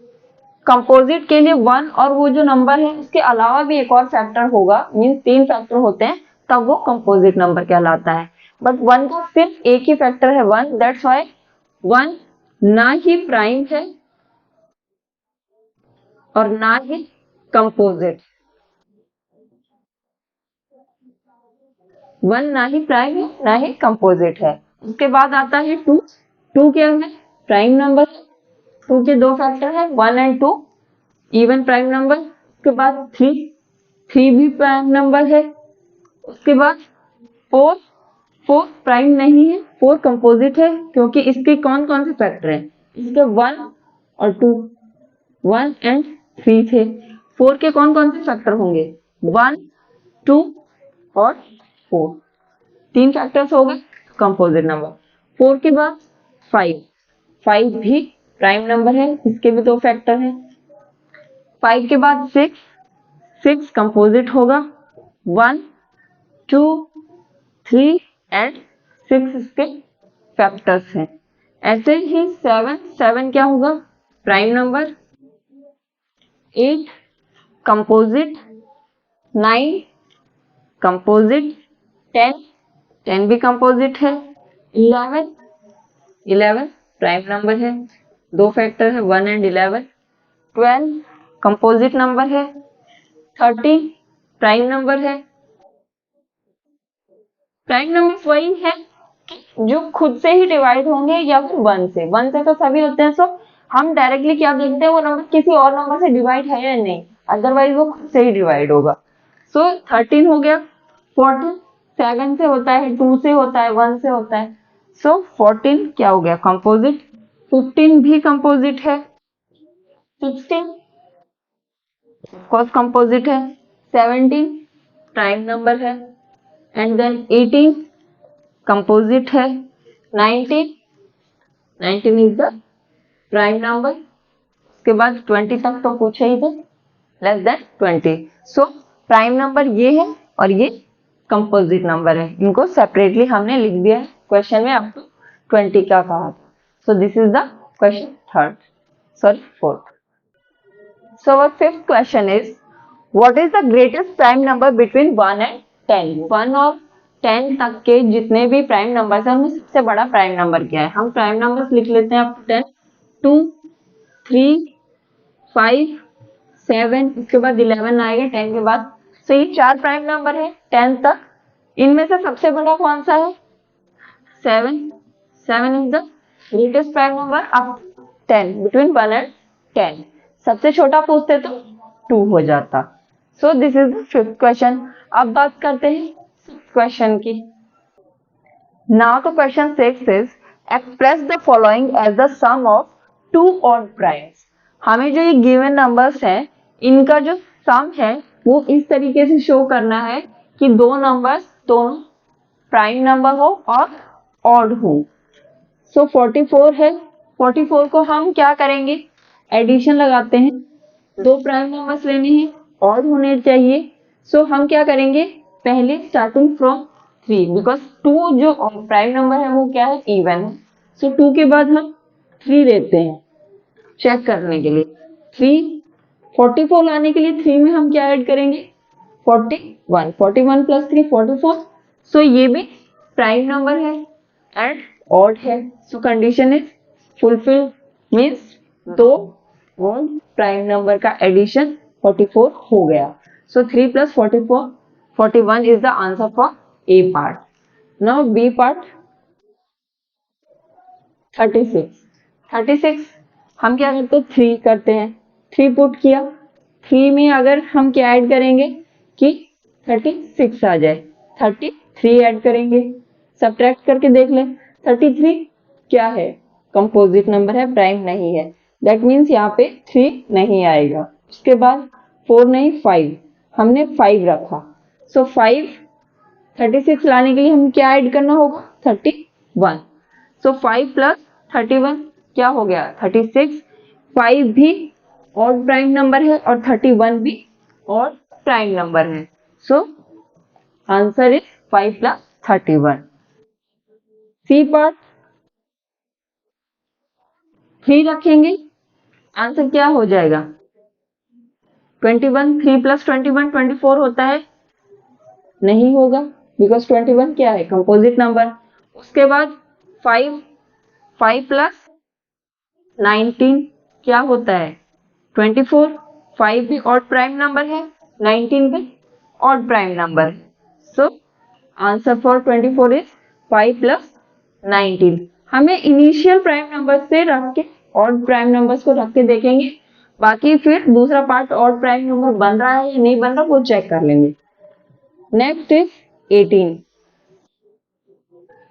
कंपोजिट के लिए 1 और वो जो नंबर है उसके अलावा भी एक और फैक्टर होगा, मीन्स 3 फैक्टर होते हैं, तब वो कंपोजिट नंबर कहलाता है। बट 1 का सिर्फ एक ही फैक्टर है 1, दैट्स व्हाई 1 ना ही प्राइम है और ना ही कंपोजिट। 1 ना ही प्राइम है ना ही कंपोजिट है। उसके बाद आता है 2। 2 क्या है, प्राइम नंबर। 2 के 2 फैक्टर है 1 एंड 2, इवन प्राइम नंबर। उसके बाद 3, 3 भी प्राइम नंबर है। उसके बाद 4, 4 प्राइम नहीं है, 4 कंपोजिट है, क्योंकि इसके कौन कौन से फैक्टर हैं, इसके 1 और 2, 1 एंड 3 थे। 4 के कौन कौन से फैक्टर होंगे, 1, 2 और 4, 3 फैक्टर्स हो गए कंपोजिट नंबर। 4 के बाद 5, 5 भी प्राइम नंबर है, इसके भी 2 फैक्टर हैं। 5 के बाद 6, 6 कंपोजिट होगा, 1, 2, 3 एंड 6 इसके फैक्टर्स हैं। ऐसे ही 7, 7 क्या होगा, प्राइम नंबर। 8 कंपोजिट, 9 कंपोजिट, 10, 10 भी कंपोजिट है। 11, 11 प्राइम नंबर है, 2 फैक्टर है 1 एंड 11। 12 कंपोजिट नंबर है। 13 प्राइम नंबर है। प्राइम नंबर वही है जो खुद से ही डिवाइड होंगे या फिर 1 से। 1 से तो सभी होते हैं, सो हम डायरेक्टली क्या देखते हैं, वो नंबर किसी और नंबर से डिवाइड है या नहीं, अदरवाइज वो खुद से ही डिवाइड होगा। सो 13 हो गया। 14 7 से होता है, 2 से होता है, 1 से होता है। सो 14 क्या हो गया, कंपोजिट। 15 भी कंपोजिट है। 16 ऑफकोर्स कंपोजिट है। 17 प्राइम नंबर है। एंड देन 18 कंपोजिट है। 19 इज द प्राइम नंबर। उसके बाद 20 तक तो पूछे ही थे, लेस देन 20। सो प्राइम नंबर ये है और ये कंपोजिट नंबर है, इनको सेपरेटली हमने लिख दिया है क्वेश्चन में, अप टू 20 का कहा था। सो this is the question fourth. So our fifth question is, what is the greatest prime number between 1 and 10? 1 और 10 तक के जितने भी प्राइम नंबर हैं उनमें सबसे बड़ा प्राइम नंबर क्या है। हम प्राइम नंबर्स लिख लेते हैं अप टू 10, 2, 3, 5, 7, उसके बाद 11 आएगा 10 के बाद। तो ये 4 प्राइम नंबर है 10 तक। इनमें से सबसे बड़ा कौन सा है, 7। 7 is the greatest prime number up 10, between 1 and 10। सबसे छोटा पूछते तो 2 हो जाता। So this is the fifth question. अब बात करते हैं क्वेश्चन की। Now the question 6 is, express the following as the sum of 2 odd primes. हमें जो ये गिवन नंबर्स हैं इनका जो सम है वो इस तरीके से शो करना है कि दो नंबर्स दोनों प्राइम नंबर हो और ऑड हो। सो 44 है, 44 को हम क्या करेंगे, एडिशन लगाते हैं। 2 प्राइम नंबर्स लेने हैं, ऑड होने चाहिए। सो हम क्या करेंगे, पहले स्टार्टिंग फ्रॉम 3, बिकॉज 2 जो प्राइम नंबर है वो क्या है, इवन है। सो 2 के बाद हम 3 लेते हैं चेक करने के लिए। 3, 44 लाने के लिए 3 में हम क्या ऐड करेंगे, 41, 41 प्लस 3 44। सो ये भी प्राइम नंबर है एंड ऑड है। So condition is fulfil, means 2 odd prime number का एडिशन 44 हो गया। So 3 plus 44, 41 is the answer for A part. Now B part 36। 36 हम क्या करते हैं, 3 करते हैं। 3 पुट किया, 3 में अगर हम क्या ऐड करेंगे कि 36 आ जाए, 33 ऐड करेंगे। सब्ट्रैक्ट करके देख लें, 33 क्या है, कंपोजिट नंबर है, प्राइम नहीं है। दैट मीन्स यहाँ पे 3 नहीं आएगा। उसके बाद 4 नहीं 5, हमने 5 रखा। सो 5 36 लाने के लिए हम क्या ऐड करना होगा? 31। सो 5 प्लस 31 क्या हो गया? 36। 5 भी ऑड प्राइम नंबर है और 31 भी ऑड प्राइम नंबर है। So answer is 5 plus 31। C part 3 रखेंगे, आंसर क्या हो जाएगा? 21। 3 प्लस 21 24 होता है, नहीं होगा बिकॉज 21 क्या है? Composite number. उसके बाद 5 5 प्लस 19 क्या होता है? 24। 5 भी ऑड प्राइम नंबर है, 19 भी ऑड प्राइम नंबर है। So answer for 24 is 5 plus 19। हमें इनिशियल प्राइम नंबर से रख के ऑड प्राइम नंबर्स को रख के देखेंगे, बाकी फिर दूसरा पार्ट ऑड प्राइम नंबर बन रहा है या नहीं बन रहा वो चेक कर लेंगे। Next is 18।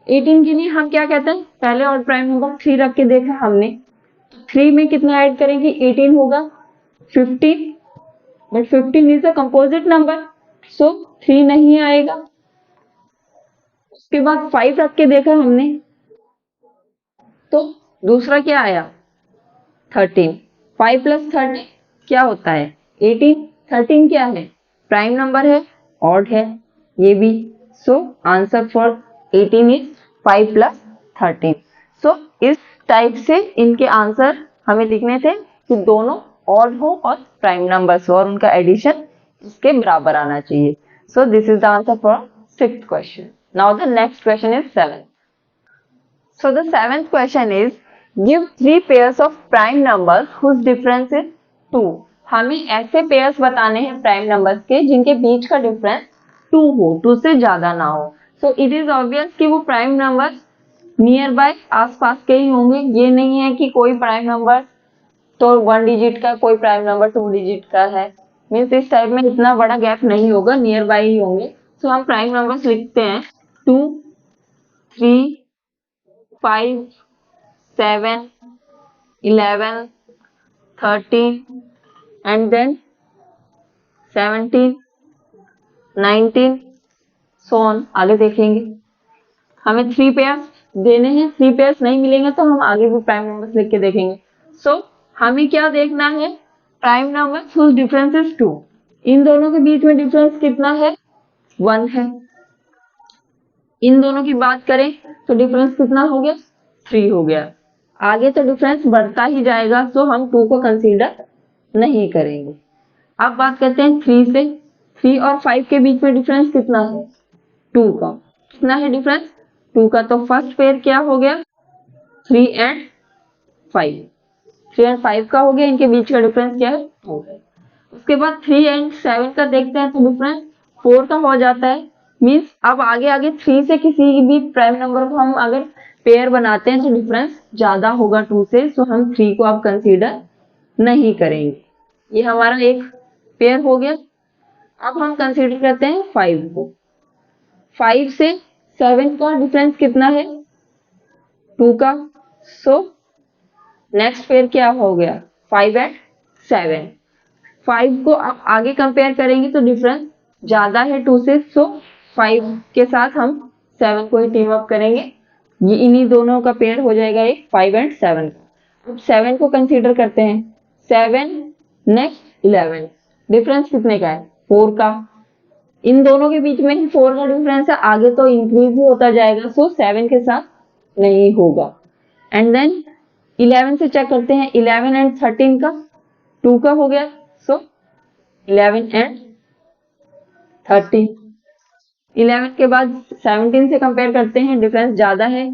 18 के लिए हम क्या कहते हैं? पहले ऑड प्राइम नंबर 3 रख के देखा हमने, 3 में कितना ऐड करेंगे? 18 होगा 15, but 15 is a composite number, so 3 नहीं आएगा। उसके बाद 5 रख के देखा हमने, तो दूसरा क्या आया? 13। 5 प्लस 13 क्या होता है? 18। 13 क्या है? प्राइम नंबर है, ऑड है ये भी। So answer for 18 is 5 plus 13। सो इस टाइप से इनके आंसर हमें लिखने थे कि दोनों ऑड हो और प्राइम नंबर्स हो और उनका एडिशन इसके बराबर आना चाहिए। सो this is the answer for 6th question. Now the next question is 7th. So the 7th question is, give 3 pairs of prime numbers whose difference is 2. हमें ऐसे पेयर्स बताने हैं प्राइम नंबर्स के जिनके बीच का डिफरेंस 2 हो, 2 से ज्यादा ना हो। सो इट इज ऑब्वियस कि वो प्राइम नंबर्स नियर बाय आसपास के ही होंगे। ये नहीं है कि कोई प्राइम नंबर तो 1 डिजिट का, कोई प्राइम नंबर 2 डिजिट का है। मीन्स इस टाइप में इतना बड़ा गैप नहीं होगा, नियर बाय ही होंगे। सो हम प्राइम नंबर्स लिखते हैं 2, 3, 5, 7, 11, 13 and then 17, 19 so on। आगे देखेंगे। हमें 3 पेयर्स देने हैं, 3 पेयर्स नहीं मिलेंगे तो हम आगे भी प्राइम नंबर्स लिख के देखेंगे। सो हमें क्या देखना है? Prime numbers whose difference is 2। इन दोनों के बीच में डिफरेंस कितना है? 1 है। इन दोनों की बात करें तो डिफरेंस कितना हो गया? 3 हो गया। आगे तो डिफरेंस बढ़ता ही जाएगा, सो हम 2 को कंसीडर नहीं करेंगे। अब बात करते हैं 3 से। 3 और 5 के बीच में डिफरेंस कितना है? 2 का। कितना है डिफरेंस? 2 का। तो फर्स्ट पेयर क्या हो गया? 3 एंड 5। 3 एंड 5 का हो गया, इनके बीच का डिफरेंस क्या है? 2 है। उसके बाद 3 एंड 7 का देखते हैं तो डिफरेंस 4 का हो जाता है। मीन्स अब आगे आगे 3 से किसी भी प्राइम नंबर को हम अगर पेयर बनाते हैं तो डिफरेंस ज्यादा होगा 2 से, सो हम 3 को अब कंसीडर नहीं करेंगे। ये हमारा एक पेयर हो गया। अब हम कंसीडर करते हैं 5 को। 5 से 7 का डिफरेंस कितना है? 2 का। सो नेक्स्ट पेयर क्या हो गया? 5 एंड 7। 5 को आप आगे कंपेयर करेंगे तो डिफरेंस ज्यादा है 2 से, सो 5 के साथ हम 7 को ही टीम अप करेंगे। ये इन्हीं दोनों का पेयर हो जाएगा एक 5 एंड 7 का। अब 7 को कंसीडर करते हैं। 7 नेक्स्ट 11, डिफरेंस कितने का है? 4 का। इन दोनों के बीच में ही 4 का डिफरेंस है, आगे तो इंक्रीज ही होता जाएगा, सो 7 के साथ नहीं होगा। एंड देन 11 से चेक करते हैं। 11 एंड 13 का 2 का हो गया, सो 11 एंड 13। 11 के बाद 17 से कंपेयर करते हैं, डिफरेंस ज्यादा है।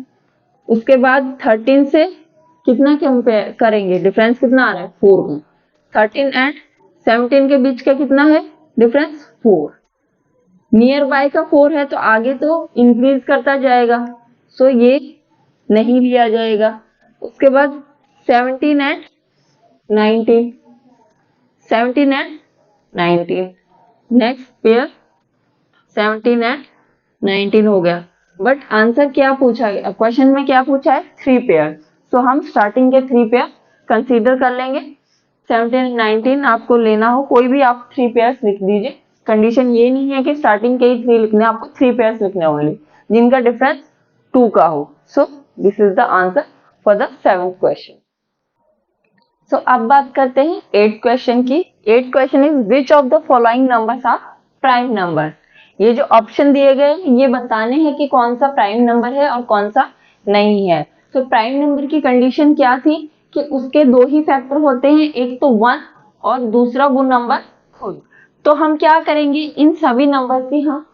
उसके बाद 13 से कितना कंपेयर करेंगे? डिफरेंस कितना आ रहा है? 4 का। 13 एंड 17 के बीच का कितना है डिफरेंस? 4। नियर बाय का 4 है तो आगे तो इंक्रीज करता जाएगा, सो ये नहीं लिया जाएगा। उसके बाद 17 and 19, 17 and 19 next pair 17 and 19 हो गया। बट आंसर क्या पूछा गया? क्वेश्चन में क्या पूछा है? 3 पेयर। सो हम स्टार्टिंग के 3 पेयर कंसीडर कर लेंगे। 17 19 आपको लेना हो कोई भी आप 3 पेयर्स लिख दीजिए। कंडीशन ये नहीं है कि स्टार्टिंग के ही 3 लिखने, आपको 3 पेयर्स लिखने ओनली जिनका डिफरेंस 2 का हो। So this is the answer for the 7th question. So अब बात करते हैं 8th क्वेश्चन की। 8th question is which of the following numbers are prime number. ये जो ऑप्शन दिए गए ये बताने हैं कि कौन सा प्राइम नंबर है और कौन सा नहीं है। तो प्राइम नंबर की कंडीशन क्या थी कि उसके 2 ही फैक्टर होते हैं, एक तो 1 और दूसरा वो नंबर खुद। तो हम क्या करेंगे, इन सभी नंबर की हम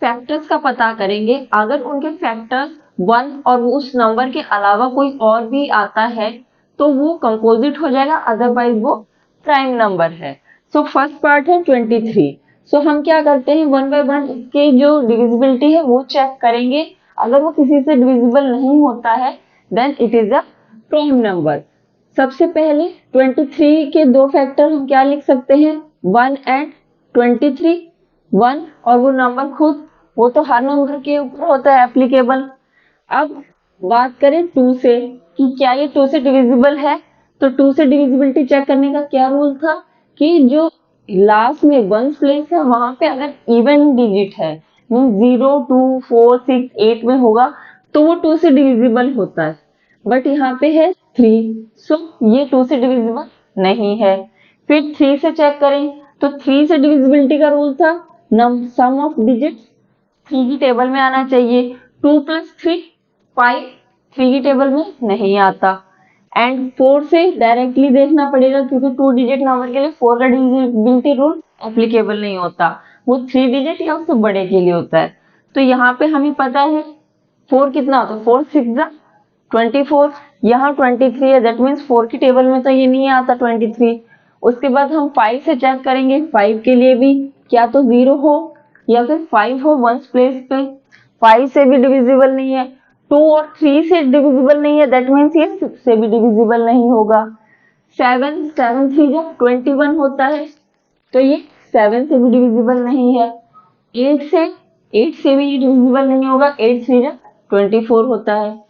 फैक्टर्स का पता करेंगे। अगर उनके फैक्टर्स 1 और उस नंबर के अलावा कोई और भी आता है तो वो कंपोजिट हो जाएगा, अदरवाइज वो प्राइम नंबर है। सो फर्स्ट पार्ट है 23। सो हम क्या करते हैं, 1 बाय 1 इसके जो डिविजिबिलिटी है वो चेक करेंगे। अगर वो किसी से डिविजिबल नहीं होता है then it is a prime number. सबसे पहले 23 के 2 फैक्टर हम क्या लिख सकते हैं, 1 एंड 23। 1 और वो नंबर खुद, वो तो हर नंबर के ऊपर होता है एप्लीकेबल। अब बात करें 2 से कि क्या ये 2 से डिविजिबल है, तो 2 से डिविजिबिलिटी चेक करने का क्या रूल था कि जो लास्ट में 1 प्लेस है वहां पे अगर इवन डिजिट है, मीन 0 2 4 6 8 में होगा तो वो 2 से डिविजिबल होता है। बट यहाँ पे है 3, सो ये 2 से डिविजिबल नहीं है। फिर 3 से चेक करें तो 3 से डिविजिबिलिटी का रूल था सम ऑफ डिजिट्स 3 की टेबल में आना चाहिए। 2 प्लस 3 5 3 की टेबल में नहीं आता। एंड 4 से डायरेक्टली देखना पड़ेगा क्योंकि 2 डिजिट नंबर के लिए 4 का डिविजिबिलिटी रूल एप्लीकेबल नहीं होता, वो 3 डिजिट या उससे बड़े के लिए होता है। तो यहाँ पे हमें पता है 4 कितना होता है, 4 6 24, यहाँ 23 है, दैट मीन्स 4 की टेबल में तो ये नहीं आता 23। उसके बाद हम 5 से चेक करेंगे, 5 के लिए भी क्या तो 0 हो या फिर 5 हो 1 प्लेस पे, 5 से भी डिविजिबल नहीं है। 2 और 3 से डिविजिबल नहीं है, दैट मीन्स ये 6 से भी डिविजिबल नहीं होगा। 7 7 3 जब 21 होता है तो ये 7 से भी डिविजिबल नहीं है। 8 से भी डिविजिबल नहीं होगा, 8 3 जब 24 होता है।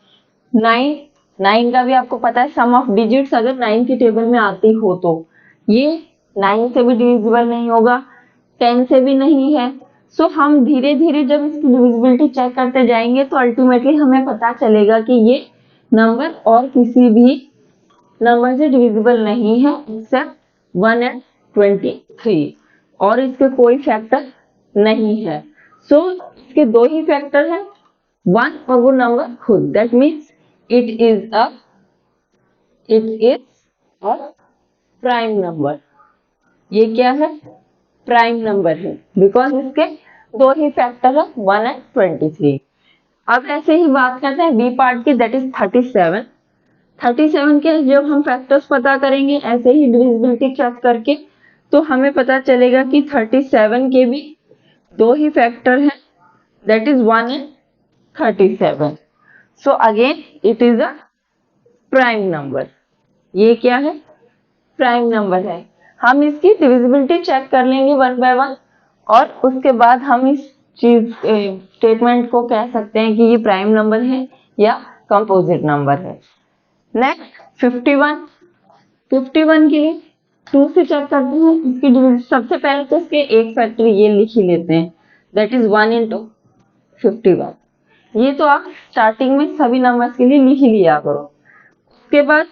9 का भी आपको पता है सम ऑफ डिजिट्स अगर 9 की टेबल में आती हो तो ये 9 से भी डिविजिबल नहीं होगा, 10 से भी नहीं है। सो हम धीरे धीरे जब इसकी डिविजिबिलिटी चेक करते जाएंगे तो अल्टीमेटली हमें पता चलेगा कि ये नंबर और किसी भी नंबर से डिविजिबल नहीं है एक्सेप्ट 1 एंड 23 और इसके कोई फैक्टर नहीं है। सो इसके 2 ही फैक्टर है, 1 और वो नंबर खुद, that means it is a prime number. ये क्या है, प्राइम नंबर है बिकॉज इसके 2 ही फैक्टर है 1 एंड 23। अब ऐसे ही बात करते हैं बी पार्ट की, दैट इज 37। 37 के जब हम फैक्टर्स पता करेंगे ऐसे ही डिविजिबिलिटी चेक करके तो हमें पता चलेगा कि 37 के भी 2 ही फैक्टर हैं, that is 1 and 37। So again it is a prime number. ये क्या है, प्राइम नंबर है। हम इसकी डिविजिबिलिटी चेक कर लेंगे 1 बाय 1 और उसके बाद हम इस चीज स्टेटमेंट को कह सकते हैं कि ये प्राइम नंबर है या कंपोजिट नंबर है। नेक्स्ट 51 के लिए 2 से चेक करते हैं इसकी सबसे पहले तो इसके एक फैक्टर ये लिख ही लेते हैं, दैट इज 1 into 51। ये तो आप स्टार्टिंग में सभी नंबर्स के लिए लिख ही लिया करो। उसके बाद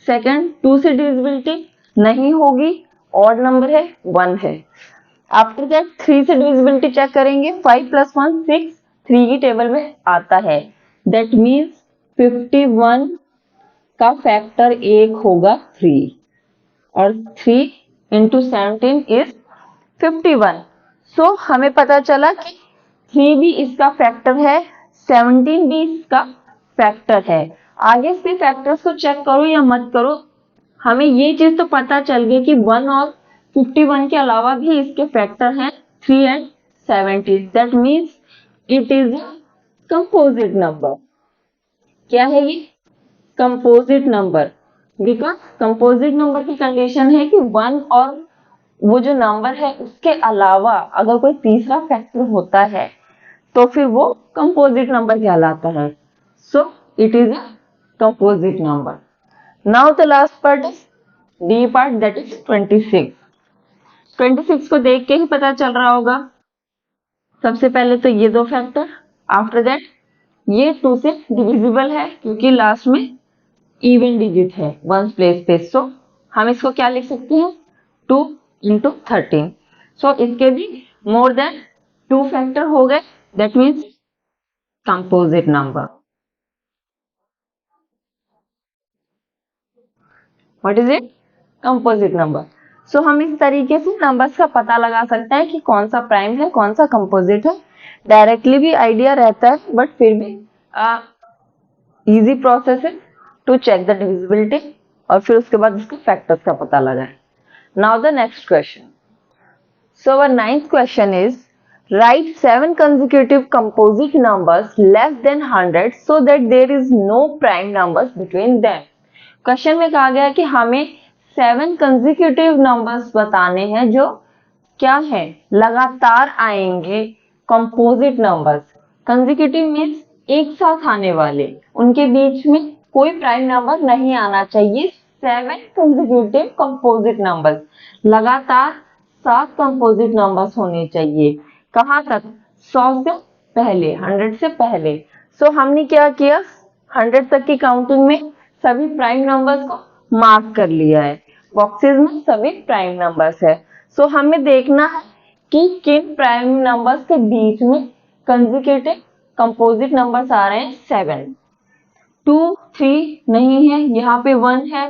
सेकंड 2 से डिविजिबिलिटी नहीं होगी, ऑड नंबर है 1 है। आफ्टर दैट 3 से डिविजिबिलिटी चेक करेंगे, 5 + 1 6 3 की टेबल में आता है, दैट मीन्स 51 का फैक्टर 1 होगा 3 और 3 into 17 is 51। सो हमें पता चला कि 3 भी इसका फैक्टर है, 17 भी इसका फैक्टर है। आगे इसके फैक्टर्स को चेक करो या मत करो, हमें ये चीज तो पता चल गई कि 1 और 51 के अलावा भी इसके फैक्टर हैं 3 and 17, that means it is a composite number. क्या है ये, composite number. Because composite number की कंडीशन है कि 1 और वो जो नंबर है उसके अलावा अगर कोई तीसरा फैक्टर होता है तो फिर वो कंपोजिट नंबर कहलाता है। So it is a composite number. Now the last part is D part, that is 26. 26 को देख के ही पता चल रहा होगा, सबसे पहले तो ये दो फैक्टर, आफ्टर दैट ये 2 से डिविजिबल है क्योंकि लास्ट में इवन डिजिट है वंस प्लेस पे, सो हम इसको क्या लिख सकते हैं 2 इंटू 13. सो इसके भी मोर देन 2 फैक्टर हो गए, that means composite number. What is it? Composite number. So हम इस तरीके से नंबर्स का पता लगा सकते हैं कि कौन सा प्राइम है कौन सा कंपोजिट है. डायरेक्टली भी आइडिया रहता है बट फिर भी इजी प्रोसेस है टू चेक द डिविजिबिलिटी और फिर उसके बाद उसके फैक्टर्स का पता लगाएं. Now the next question. So our 9th question is write 7 consecutive composite numbers less than 100 so that there is no prime numbers between them. Question में कहा गया कि हमें 7 कंसेक्यूटिव नंबर्स बताने हैं जो क्या है, लगातार आएंगे कंपोजिट नंबर्स. कंसेक्यूटिव मीन्स एक साथ आने वाले, उनके बीच में कोई प्राइम नंबर नहीं आना चाहिए. 7 कंसेक्यूटिव कंपोजिट नंबर्स, लगातार 7 कंपोजिट नंबर्स होने चाहिए. कहां तक? 100 से पहले, 100 से पहले. सो हमने क्या किया, 100 तक की काउंटिंग में सभी प्राइम नंबर्स को मार्क कर लिया है, बॉक्सेस में सभी प्राइम नंबर्स है. सो हमें देखना है कि किन प्राइम नंबर्स के बीच में कंसेक्यूटिव कंपोजिट नंबर्स आ रहे हैं. 7, 2, 3 नहीं है, यहाँ पे 1 है,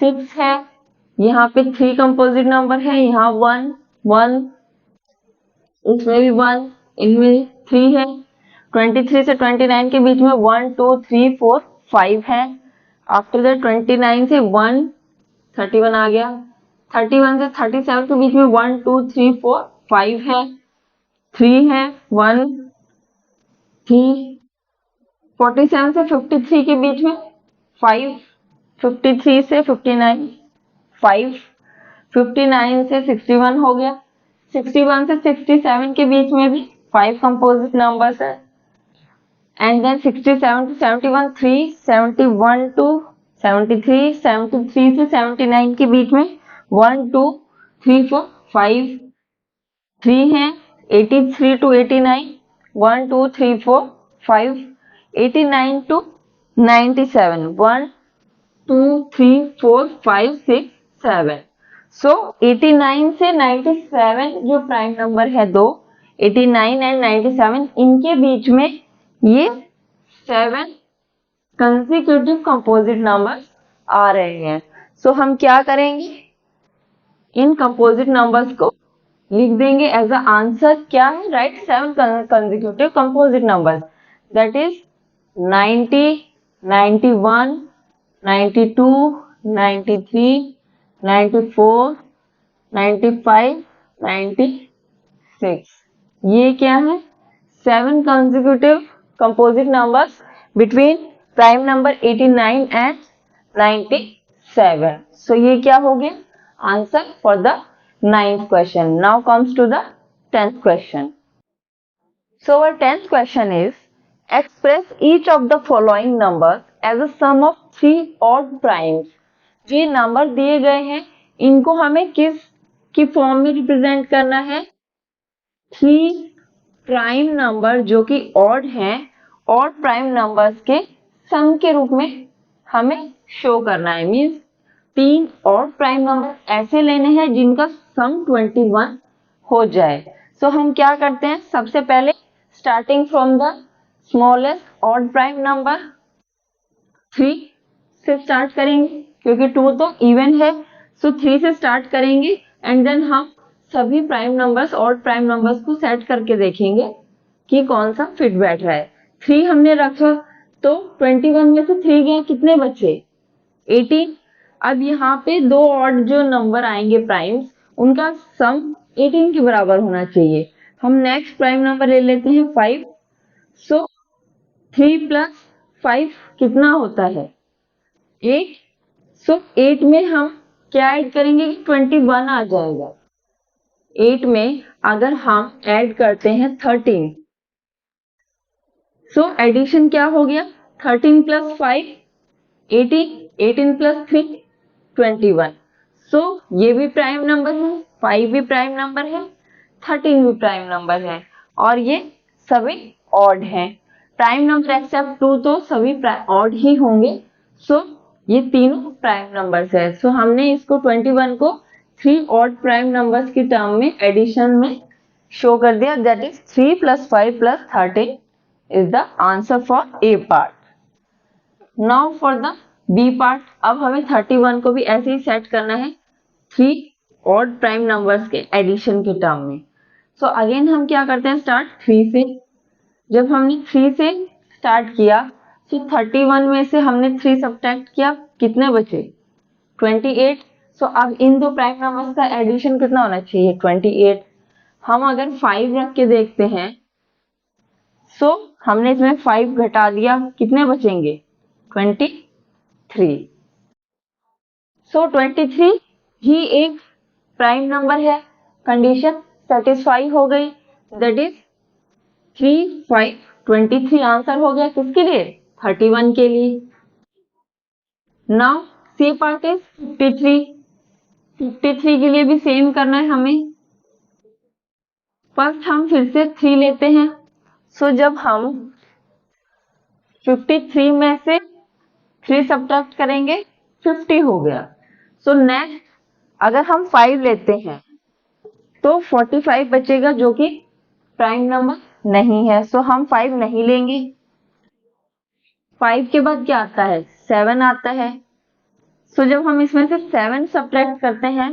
6 है, यहाँ पे 3 कंपोजिट नंबर है, यहाँ 1, 1, इसमें भी 1, इनमें 3 है. 23 से 29 के बीच में 1, 2, 3, 4, 5 है. आफ्टर दैट 29 से 1, 31 आ गया. 31 से 37 के बीच में 1, 2, 3, 4, 5 है, 3 है, 1, 3. 47 से 53 के बीच में 5, 53 से 59, 5, 59 से 61 हो गया. 61 से 67 के बीच में भी 5 कंपोजिट नंबर्स है. एंड देन 67 to 71, 3, 71 to 73, 73 से 79 के बीच में 1, 2, 3, 4, 5, 3 है. 83 to 89, 1, 2, 3, 4, 5, 89 to 97, 1, 2, 3, 4, 5, 6, 7. सो 89 से 97 जो प्राइम नंबर है दो, 89 एंड 97, इनके बीच में ये 7 कंसेक्यूटिव कंपोजिट नंबर्स आ रहे हैं. सो हम क्या करेंगे, इन कंपोजिट नंबर्स को लिख देंगे एज अ आंसर. क्या है? Right 7 consecutive composite numbers, that is 90, 91, 92, 93, 94, 95, 96. ये क्या है? 7 consecutive composite numbers between prime number 89 and 97. So ये क्या हो गया? Answer for the 9th question. Now comes to the 10th question. So our 10th question is, express each of the following numbers as a sum of 3 odd primes. ये number दिए गए हैं, इनको हमें किस की फॉर्म में रिप्रेजेंट करना है? 3 प्राइम नंबर जो कि ऑड हैं, ऑड प्राइम नंबर्स के सम के रूप में हमें शो करना है. मींस 3 ऑड प्राइम नंबर ऐसे लेने हैं जिनका सम 21 हो जाए. सो हम क्या करते हैं, सबसे पहले starting from the smallest odd prime number 3 से स्टार्ट करेंगे क्योंकि 2 तो इवन है. सो 3 से स्टार्ट करेंगे एंड देन हम सभी prime numbers odd prime numbers को सेट करके देखेंगे कि कौन सा फिट बैठ रहा है. 3 हमने रखा तो 21 में से 3 गए, कितने बचे? 18. अब यहाँ पे दो ऑड जो नंबर आएंगे प्राइम्स, उनका सम 18 के बराबर होना चाहिए. हम नेक्स्ट प्राइम नंबर ले लेते हैं 5. सो 3 प्लस 5 कितना होता है? 8. सो 8 में हम क्या ऐड करेंगे कि 21 आ जाएगा. 8 में अगर हम ऐड करते हैं 13, सो एडिशन क्या हो गया? 13 प्लस 5 18, 18 प्लस 3 21। सो ये भी प्राइम नंबर है, 5 भी प्राइम नंबर है, 13 भी प्राइम नंबर है और ये सभी ऑड हैं। प्राइम नंबर एक्सेप्ट 2 तो सभी ऑड ही होंगे। सो ये तीनों प्राइम नंबर्स है। सो हमने इसको 21 को 3 ऑड प्राइम नंबर्स की टर्म में एडिशन में शो कर दिया, that is 3 + 5 + 13 is the answer for A part. Now for the B part, अब हमें 31 को भी ऐसे ही सेट करना है 3 ऑड प्राइम नंबर्स के एडिशन के टर्म में। सो अगेन हम क्या करते हैं, स्टार्ट 3 से। जब हमने 3 से स्टार्ट किया तो 31 में से हमने 3 सब्ट्रैक्ट किया, कितने बचे 28। सो अब इन दो प्राइम नंबर्स का एडिशन कितना होना चाहिए 28। हम अगर 5 रख के देखते हैं सो हमने इसमें 5 घटा दिया, कितने बचेंगे 23। सो 23 ही एक प्राइम नंबर है, कंडीशन सेटिस्फाई हो गई, दैट इज 3 5 23 आंसर हो गया किसके लिए 31 के लिए। नाउ सी पार्ट इज 53 के लिए भी सेम करना है हमें। फर्स्ट हम फिर से 3 लेते हैं। सो जब हम 53 में से 3 सब्ट्रैक्ट करेंगे 50 हो गया। सो नेक्स्ट अगर हम 5 लेते हैं तो 45 बचेगा जो कि प्राइम नंबर नहीं है। सो हम 5 नहीं लेंगे। 5 के बाद क्या आता है 7 आता है। सो जब हम इसमें से 7 सब्ट्रैक्ट करते हैं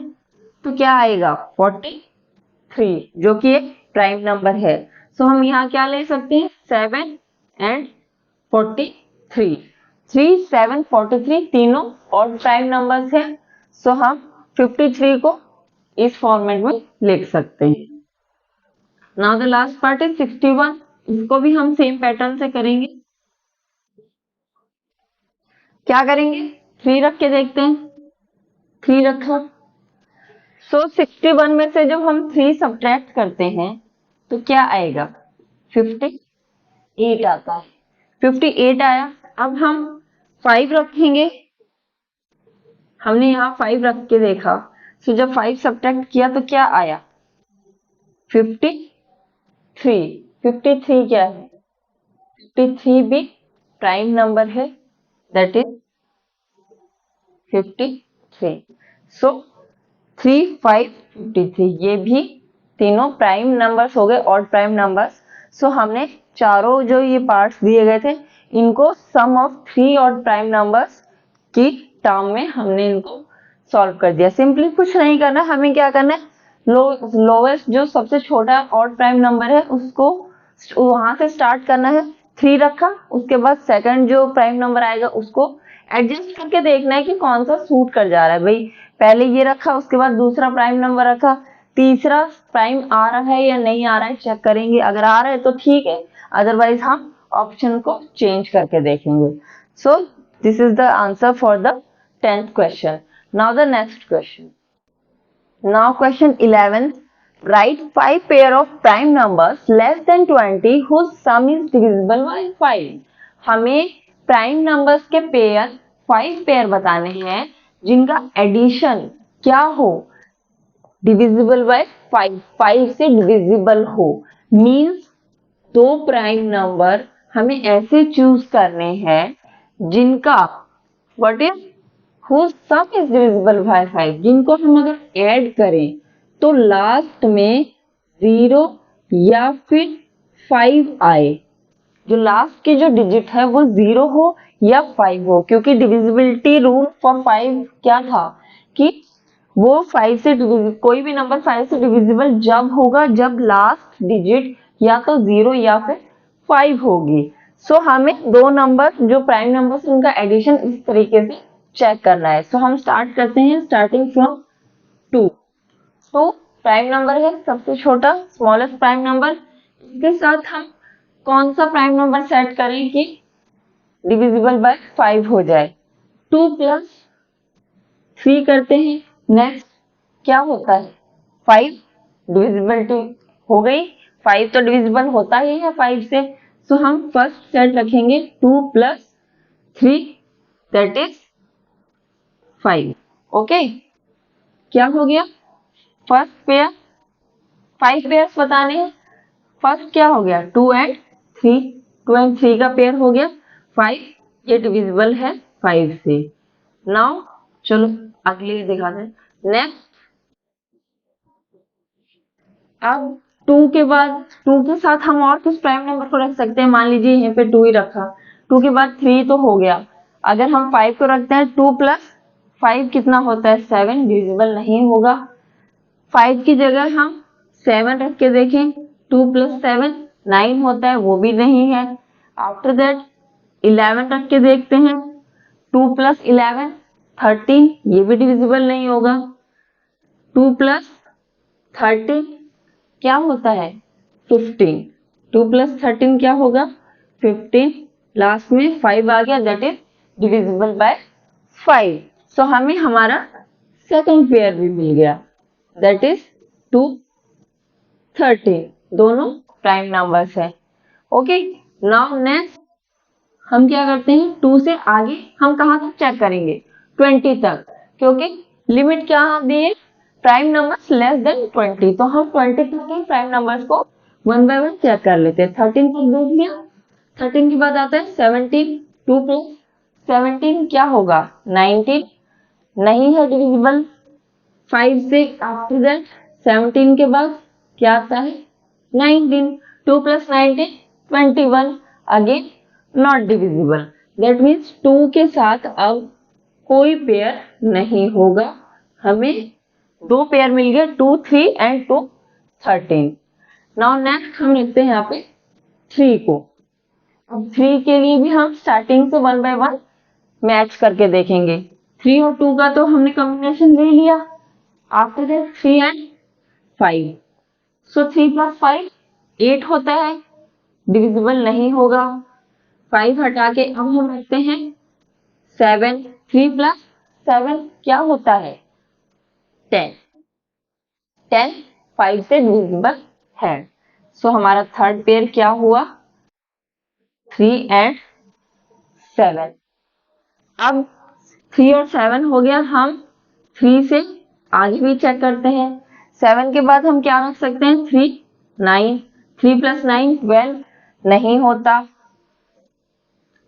तो क्या आएगा 43 जो कि एक प्राइम नंबर है। सो हम यहाँ क्या ले सकते हैं 7 एंड 43। 3 7 43 तीनों और प्राइम नंबर्स हैं। सो हम 53 को इस फॉर्मेट में लिख सकते हैं। Now the last part is 61। इसको भी हम सेम पैटर्न से करेंगे। क्या करेंगे 3 रख के देखते हैं। 3 रखा। सो 61 में से जब हम 3 सब्ट्रैक्ट करते हैं तो क्या आएगा 58 आता है। 58 आया। अब हम 5 रखेंगे। हमने यहाँ 5 रख के देखा। सो जब 5 सब्ट्रैक्ट किया तो क्या आया 53। 53 क्या है 53 भी प्राइम नंबर है, दैट इज 53। सो 3 5 53 ये भी तीनों प्राइम नंबर्स हो गए, ऑड प्राइम नंबर्स। सो हमने चारों जो ये पार्ट्स दिए गए थे इनको सम ऑफ 3 ऑड प्राइम नंबर्स की टर्म में हमने इनको सॉल्व कर दिया। सिंपली कुछ नहीं करना, हमें क्या करना है लोवेस्ट जो सबसे छोटा ऑड प्राइम नंबर है उसको वहां से स्टार्ट करना है। 3 रखा, उसके बाद सेकंड जो प्राइम नंबर आएगा उसको एडजस्ट करके देखना है कि कौन सा सूट कर जा रहा है। भाई पहले ये रखा, उसके बाद दूसरा प्राइम नंबर रखा, तीसरा प्राइम आ रहा है या नहीं आ रहा है चेक करेंगे। अगर आ रहा है तो ठीक है, अदरवाइज हम ऑप्शन को चेंज करके देखेंगे। सो this is the answer for the 10th question. Now the next question. Now question 11. Write 5 pair of prime numbers less than 20 whose sum is divisible by 5. हमें प्राइम नंबर्स के pair 5 pair बताने हैं जिनका addition क्या हो divisible by 5, 5 से divisible हो। Means दो प्राइम नंबर हमें ऐसे चूज करने हैं जिनका what is whose sum is divisible by 5, जिनको हम अगर ऐड करें तो लास्ट में 0 या फिर 5 आए। जो लास्ट की जो डिजिट है वो 0 हो या 5 हो, क्योंकि डिविजिबिलिटी रूल फॉर 5 क्या था कि वो 5 से कोई भी नंबर 5 से डिविजिबल जब होगा जब लास्ट डिजिट या तो 0 या फिर 5 होगी। सो हमें दो नंबर जो प्राइम नंबर उनका एडिशन इस तरीके से चेक करना है। सो हम स्टार्ट करते हैं स्टार्टिंग फ्रॉम 2। 2 प्राइम नंबर है, सबसे छोटा स्मॉलेस्ट प्राइम नंबर। इसके साथ हम कौन सा प्राइम नंबर सेट करें कि डिविजिबल बाय 5 हो जाए। 2 + 3 करते हैं। नेक्स्ट क्या होता है 5 डिविजिबिलिटी हो गई। 5 तो डिविजिबल होता ही है 5 से। सो हम फर्स्ट सेट रखेंगे 2 + 3 दैट इज 5। ओके, क्या हो गया? फर्स्ट पेयर 5 पेयर्स बताने हैं। फर्स्ट क्या हो गया? 2 एंड 3, 2 एंड 3 का पेयर हो गया 5, ये डिविजिबल है 5 से। नाउ चलो अगले दिखाते हैं। नेक्स्ट, अब 2 के बाद 2 के साथ हम और कुछ प्राइम नंबर को रख सकते हैं। मान लीजिए यहाँ पे 2 ही रखा, 2 के बाद 3 तो हो गया। अगर हम 5 को रखते हैं 2 प्लस 5 कितना होता है? 7, डिविजिबल नहीं होगा। 5 की जगह हम 7 रख के देखें, 2 प्लस 7 9 होता है, वो भी नहीं है। आफ्टर दैट 11 रख के देखते हैं, 2 प्लस 11 13, ये भी डिविजिबल नहीं होगा। 2 प्लस 13 क्या होता है? 15। 2 प्लस 13 क्या होगा? 15। लास्ट में 5 आ गया, दैट इज डिविजिबल बाय 5। सो हमें हमारा सेकंड पेयर भी मिल गया, दैट इज 2 13। दोनों प्राइम नंबर्स है। ओके, नाउ नेक्स्ट हम क्या करते हैं? 2 से आगे हम कहाँ तक चेक करेंगे? 20 तक, क्योंकि लिमिट क्या दी है? Prime numbers less than 20। तो हम 20 तक के प्राइम नंबर्स को 1 बाय 1 चेक कर लेते हैं। 13 तक देख लिया, 13 के बाद आता है 17, 2 प्लस 17 क्या होगा? 19, नहीं है डिविजिबल 5 से। आफ्टर दैट 17 के बाद क्या आता है? 19, 2 plus 19 21, again not divisible. That means 2 के साथ अब कोई पेयर नहीं होगा। हमें 2 पेयर मिल गए, 2 3 एंड 2 13। नाउ नेक्स्ट हम लिखते हैं यहाँ पे 3 को। अब 3 के लिए भी हम स्टार्टिंग से 1 बाय 1 मैच करके देखेंगे। 3 और 2 का तो हमने कॉम्बिनेशन ले लिया। After that 3 and 5, so 3 plus 5 8 होता है, डिविजिबल नहीं होगा। 5 हटा के अब हम रखते हैं 7, 3 प्लस 7 क्या होता है? 10, 10 5 से डिविजिबल है। सो हमारा थर्ड पेयर क्या हुआ? 3 एंड 7। अब 3 और 7 हो गया, हम 3 से आगे भी चेक करते हैं। 7 के बाद हम क्या रख सकते हैं? 3 9, 3 प्लस 9 12, नहीं होता।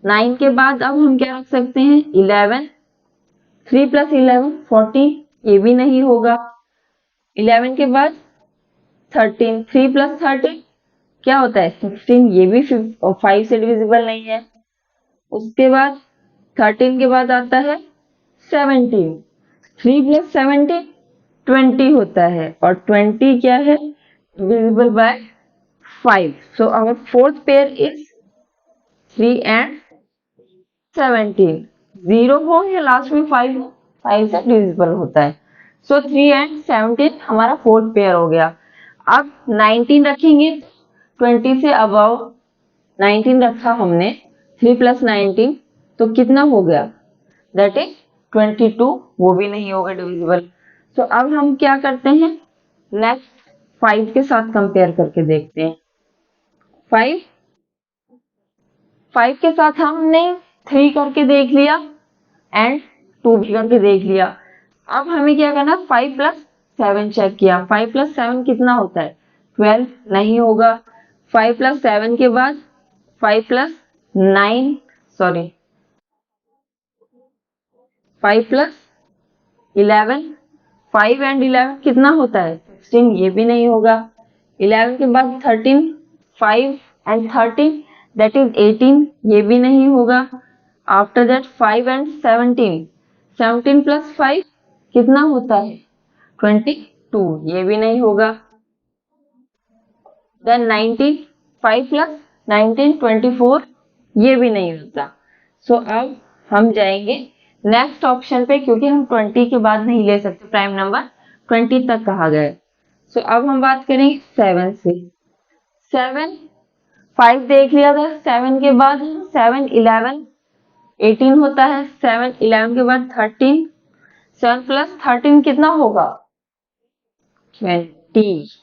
9 के बाद अब हम क्या रख सकते हैं? 11, 3 प्लस 11 14, ये भी नहीं होगा। 11 के बाद 13, 3 प्लस 13 क्या होता है? 16, ये भी 5 से डिविजिबल नहीं है। उसके बाद 13 के बाद आता है 17, 3 प्लस 17 20 होता है, और 20 क्या है? Divisible by 5। So our fourth pair is 3 and 17। 0 हो या लास्ट में 5 हो, 5 से डिविजिबल होता है। सो 3 एंड 17 हमारा फोर्थ पेयर हो गया। अब 19 रखेंगे, 20 से अबव 19 रखा हमने, 3 प्लस 19 तो कितना हो गया? दैट इज 22, वो भी नहीं होगा डिविजिबल। सो अब हम क्या करते हैं? नेक्स्ट 5 के साथ कंपेयर करके देखते हैं। 5 5 के साथ हमने 3 करके देख लिया एंड 2 भी करके देख लिया। अब हमें क्या करना? 5 प्लस 7 चेक किया। 5 प्लस 7 कितना होता है? 12, नहीं होगा। 5 प्लस 7 के बाद 5 प्लस 9 सॉरी 5 प्लस 11, 5 एंड 11 कितना होता है? 16, ये भी नहीं होगा। 11 के बाद 13, 5 एंड 13 दैट इज 18, ये भी नहीं होगा। आफ्टर दैट 5 एंड 17, 17 प्लस 5 कितना होता है? 22, ये भी नहीं होगा। देन 19, 5 प्लस 19 24, ये भी नहीं होता। सो अब हम जाएंगे नेक्स्ट ऑप्शन पे, क्योंकि हम 20 के बाद नहीं ले सकते प्राइम नंबर, 20 तक कहा गया है। सो अब हम बात करेंगे 7 से। 7 5 देख लिया था, 7 के बाद 7 11 18 होता है। 7 11 के बाद 13, 7 प्लस 13 कितना होगा? 20।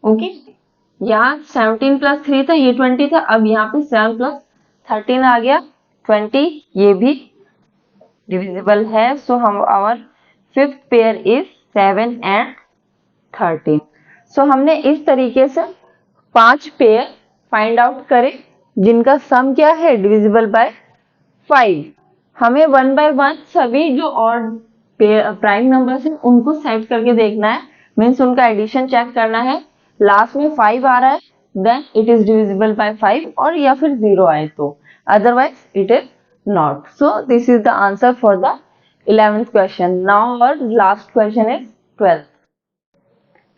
ओके, यहाँ 17 प्लस 3 था, ये 20 था। अब यहाँ पे 7 प्लस 13 आ गया 20, ये भी डिविजिबल है, सो हम our fifth pair is 7 and 13। सो हमने इस तरीके से 5 पेयर फाइंड आउट करे जिनका सम क्या है, डिविजिबल बाय 5। हमें 1 by 1 सभी जो ऑड प्राइम नंबर्स हैं उनको सेट करके देखना है, मीन्स उनका एडिशन चेक करना है। लास्ट में 5 आ रहा है then it is divisible by 5, और या फिर 0 आए तो, otherwise it is not. So this is the answer for the 11th question. Now our last question is 12th।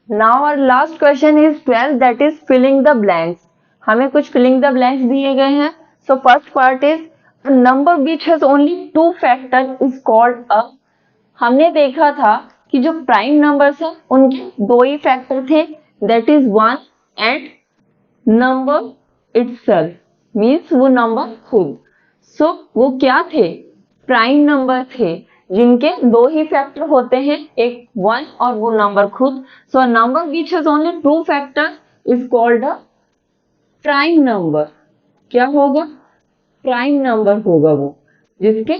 Now our last question is 12, that is filling the blanks। हमें कुछ filling the blanks दिए गए हैं। So first part is a number which has only 2 factors is called a। हमने देखा था कि जो प्राइम नंबर्स हैं उनके 2 ही फैक्टर थे, that is 1 and number itself, means वो नंबर खुद। So वो क्या थे, प्राइम नंबर थे जिनके 2 ही फैक्टर होते हैं, एक 1 और वो नंबर खुद। So number which has only 2 factor is called a prime number. क्या होगा, प्राइम नंबर होगा वो जिसके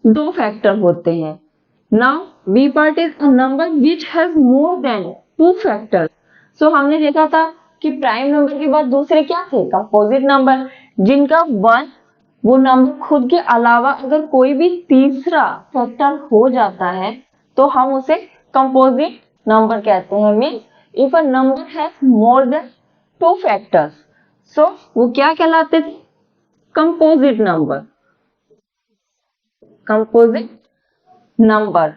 2 फैक्टर होते हैं। Now B part is a number which has more than 2 factor. So हमने देखा था कि प्राइम नंबर के बाद दूसरे क्या थे, कंपोजिट नंबर, जिनका 1 वो नंबर खुद के अलावा अगर कोई भी तीसरा फैक्टर हो जाता है तो हम उसे कंपोजिट नंबर कहते हैं। Means if a number has more than 2 factors, so वो क्या कहलाते थे, composite number. Composite number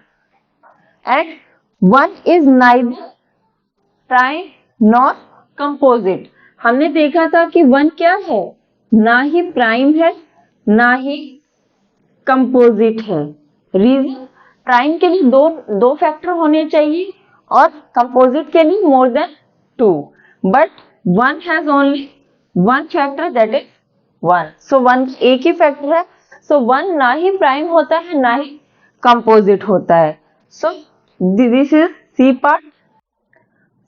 and 1 is neither prime not composite. हमने देखा था कि 1 क्या है, ना ही प्राइम है ना ही कंपोजिट है। रीजन, प्राइम के लिए दो फैक्टर होने चाहिए और कंपोजिट के लिए मोर than 2, but 1 has only 1 factor, that is 1। सो 1 एक ही फैक्टर है, सो 1 ना ही प्राइम होता है ना ही कंपोजिट होता है। So this is C part.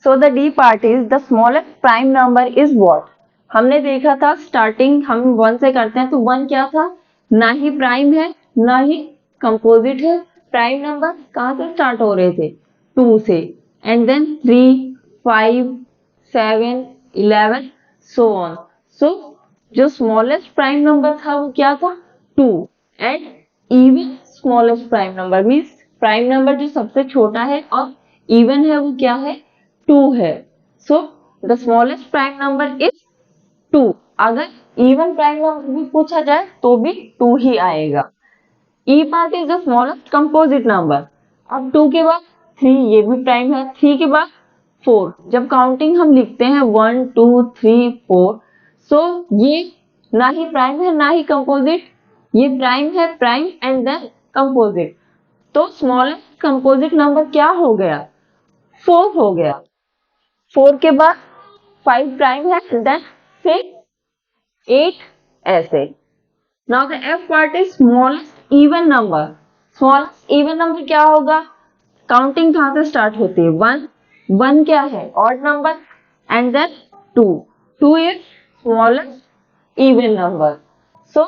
So the D part is the smallest prime number is what। हमने देखा था स्टार्टिंग हम 1 से करते हैं, तो 1 क्या था, ना ही प्राइम है ना ही कंपोजिट है। प्राइम नंबर कहाँ से स्टार्ट हो रहे थे, 2 से, एंड देन 3, 5, 7, 11 सो ऑन। सो जो स्मॉलेस्ट प्राइम नंबर था वो क्या था, 2, and even smallest prime number means prime number जो सबसे छोटा है और इवन है वो क्या है, 2 है। So the smallest prime number is 2। अगर इवन प्राइम नंबर भी पूछा जाए तो भी 2 ही आएगा। E part is the smallest composite number. अब 2 के बाद 3, ये भी प्राइम है, 3 के बाद 4। जब काउंटिंग हम लिखते हैं 1 2 3 4, सो ये ना ही प्राइम है ना ही कंपोजिट, ये प्राइम है, प्राइम एंड देन कंपोजिट। तो स्मॉलेस्ट कंपोजिट नंबर क्या हो गया, 4 हो गया। 4 के बाद 5 प्राइम है, देन 6, 8 ऐसे। Now the F part is smallest even number. Smallest even number क्या होगा, काउंटिंग कहां से स्टार्ट होती है, 1, 1 क्या है, odd number, and then 2, 2 is smallest even number. So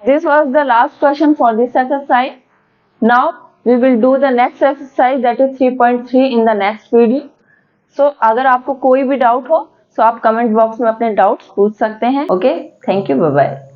this was the last question for this exercise. Now we will do the next exercise, that is 3.3 in the next video। सो अगर आपको कोई भी doubt हो तो आप comment box में अपने doubts पूछ सकते हैं। Okay, thank you, bye bye.